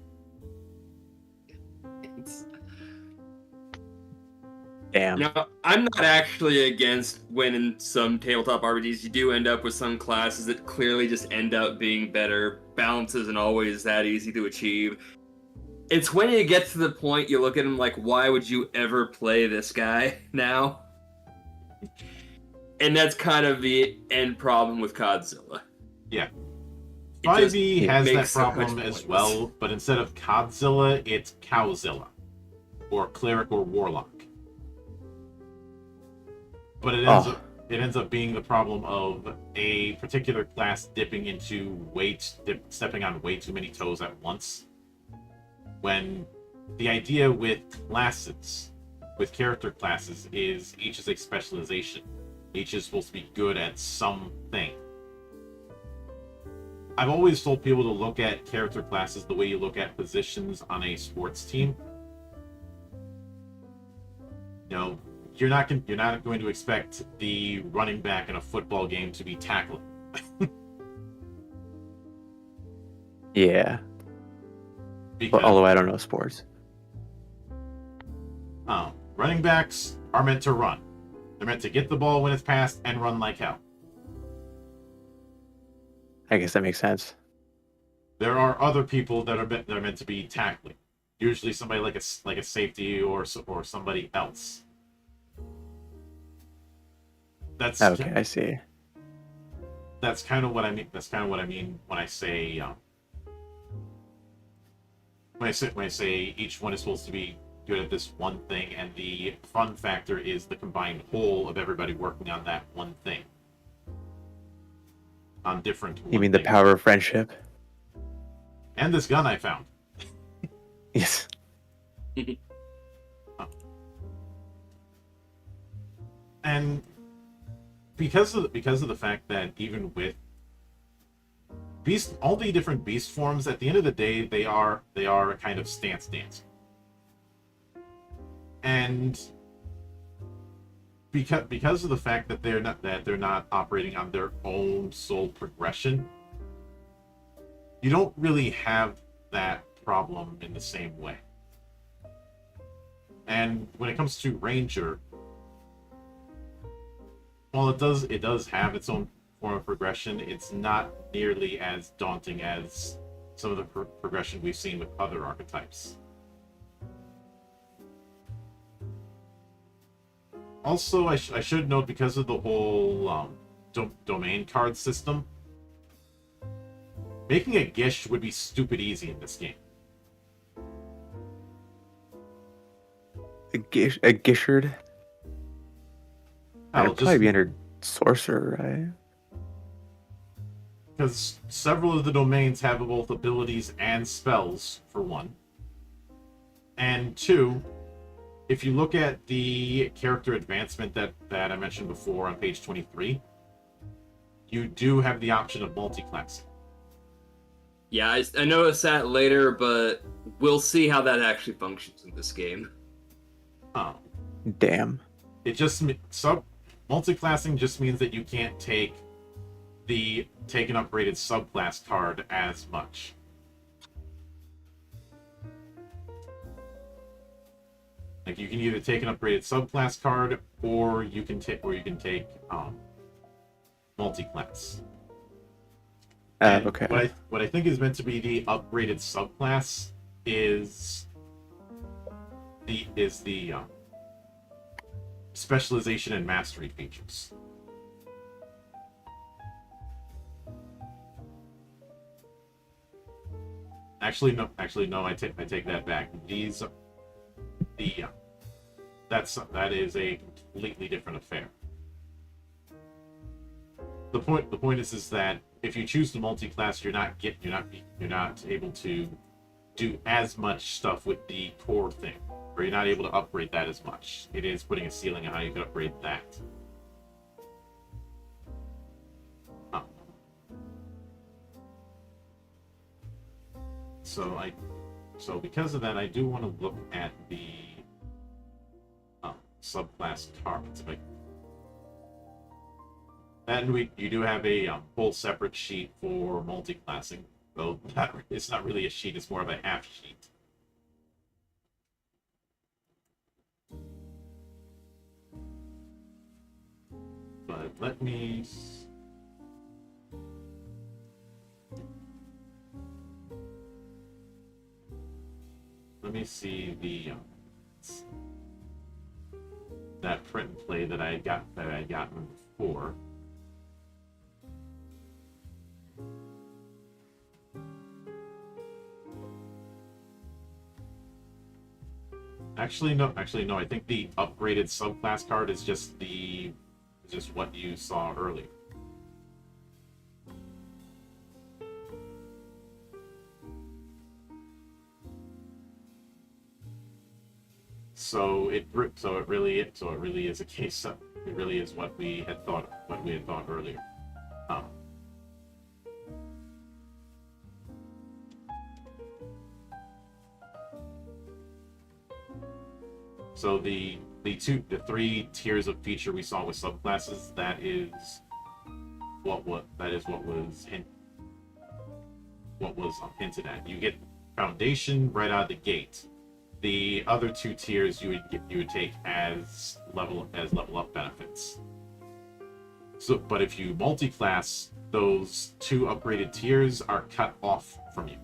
Damn. Now, I'm not actually against when in some tabletop RPGs you do end up with some classes that clearly just end up being better. Balance isn't always that easy to achieve. It's when you get to the point you look at him like, why would you ever play this guy now? And that's kind of the end problem with Godzilla. Yeah. It just 5e has that makes so much problem as points. well, but instead of Godzilla, it's Cowzilla. Or Cleric or Warlock. But it ends up being the problem of a particular class dipping into stepping on way too many toes at once. When the idea with classes, with character classes, is each is a specialization. Each is supposed to be good at something. I've always told people to look at character classes the way you look at positions on a sports team. You know, you're not going to expect the running back in a football game to be tackling. Yeah. Because Although I don't know sports. running backs are meant to run. They're meant to get the ball when it's passed and run like hell. I guess that makes sense. There are other people that are meant to be tackling. Usually somebody like a safety or somebody else. That's Okay, I see. That's kind of what I mean. That's kind of what I mean when I say when I say each one is supposed to be good at this one thing, and the fun factor is the combined whole of everybody working on that one thing. On different. You mean the power of friendship? And this gun I found. Yes. And because of the fact that even with all the different beast forms, at the end of the day, they are a kind of stance dance. And because of the fact that they're not operating on their own soul progression, you don't really have that problem in the same way. And when it comes to Ranger, while it does have its own form of progression, it's not nearly as daunting as some of the progression we've seen with other archetypes. Also, I should note, because of the whole domain card system, making a Gish would be stupid easy in this game. A Gishard? I'd probably be under Sorcerer, right? Because several of the domains have both abilities and spells, for one. And two, if you look at the character advancement that I mentioned before on page 23, you do have the option of multi-classing. Yeah, I noticed that later, but we'll see how that actually functions in this game. Oh. Damn. It just multi-classing just means that you can't take an upgraded subclass card as much. Like, you can either take an upgraded subclass card, or you can take multi-class. Okay. What I think is meant to be the upgraded subclass is the specialization and mastery features. Actually, no. I take that back. That is a completely different affair. The point is that if you choose the multi-class, you're not able to do as much stuff with the core thing, or you're not able to upgrade that as much. It is putting a ceiling on how you can upgrade that. So because of that, I do want to look at the subclass cards. And you do have a whole separate sheet for multi-classing, though it's not really a sheet, it's more of a half sheet. But let me see the that print and play that I had gotten before. Actually, no. I think the upgraded subclass card is just what you saw earlier. So it really is a case of, it really is what we had thought earlier. So the three tiers of feature we saw with subclasses, that is what was hinted at. You get foundation right out of the gate. The other two tiers you would take as level up benefits. So, but if you multi-class, those two upgraded tiers are cut off from you.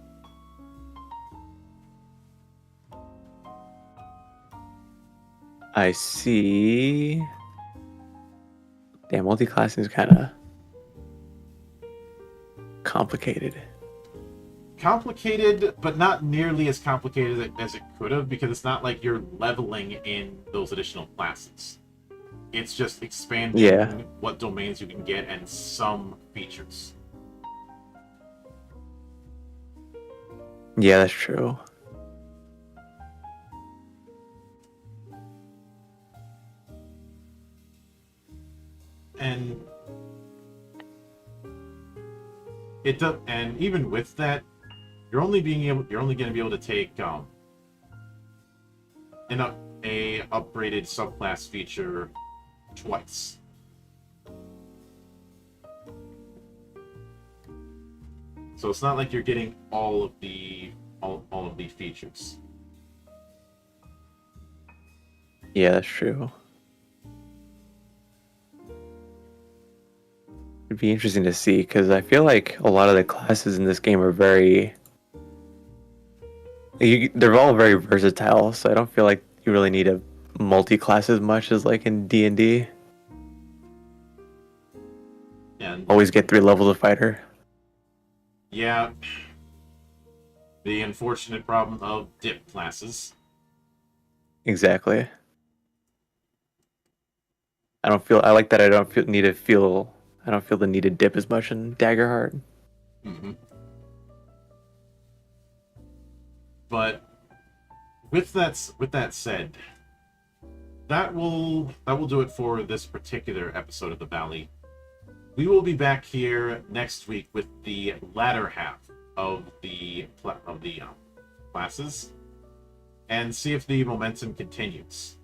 I see. Damn, multi-classing is kind of complicated. Complicated, but not nearly as complicated as it could have, because it's not like you're leveling in those additional classes. It's just expanding what domains you can get and some features. Yeah, that's true. And it does, and even with that, you're only going to be able to take a upgraded subclass feature twice. So it's not like you're getting all of the features. Yeah, that's true. It'd be interesting to see, because I feel like a lot of the classes in this game are they're all very versatile, so I don't feel like you really need a multi-class as much as like in D&D. And always get 3 levels of fighter. Yeah. The unfortunate problem of dip classes. Exactly. I don't feel the need to dip as much in Daggerheart. Mm-hmm. But with that said, that will do it for this particular episode of the Valley. We will be back here next week with the latter half of the classes and see if the momentum continues.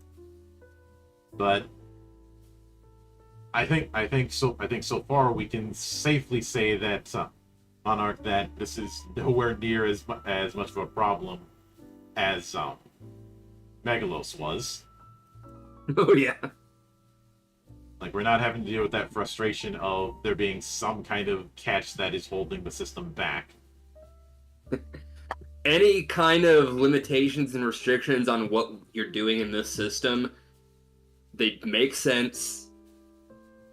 But I think so far we can safely say that Monarch, that this is nowhere near as much of a problem as Megalos was. Oh yeah. Like, we're not having to deal with that frustration of there being some kind of catch that is holding the system back. Any kind of limitations and restrictions on what you're doing in this system, they make sense,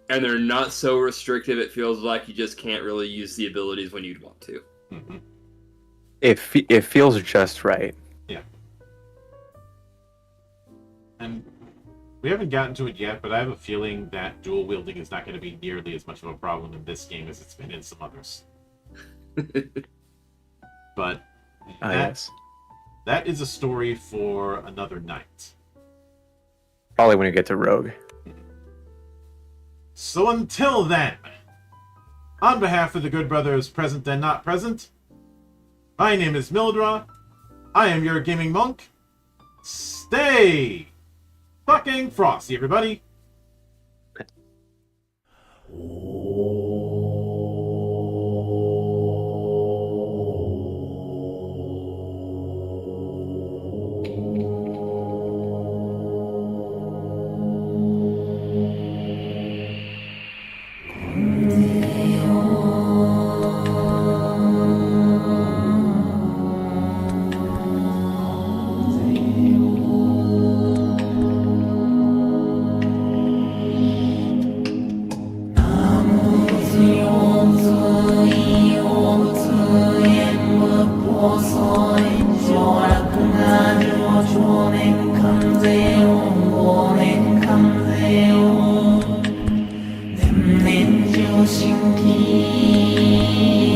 and they're not so restrictive it feels like you just can't really use the abilities when you'd want to. Mm-hmm. It feels just right. Yeah. And we haven't gotten to it yet, but I have a feeling that dual wielding is not going to be nearly as much of a problem in this game as it's been in some others. But Yes. that is a story for another night. Probably when you get to Rogue. So until then, on behalf of the good brothers present and not present, my name is Mildra. I am your gaming monk. Stay fucking frosty, everybody. 遅い省略が上少年関税を忘年関税を年々上新規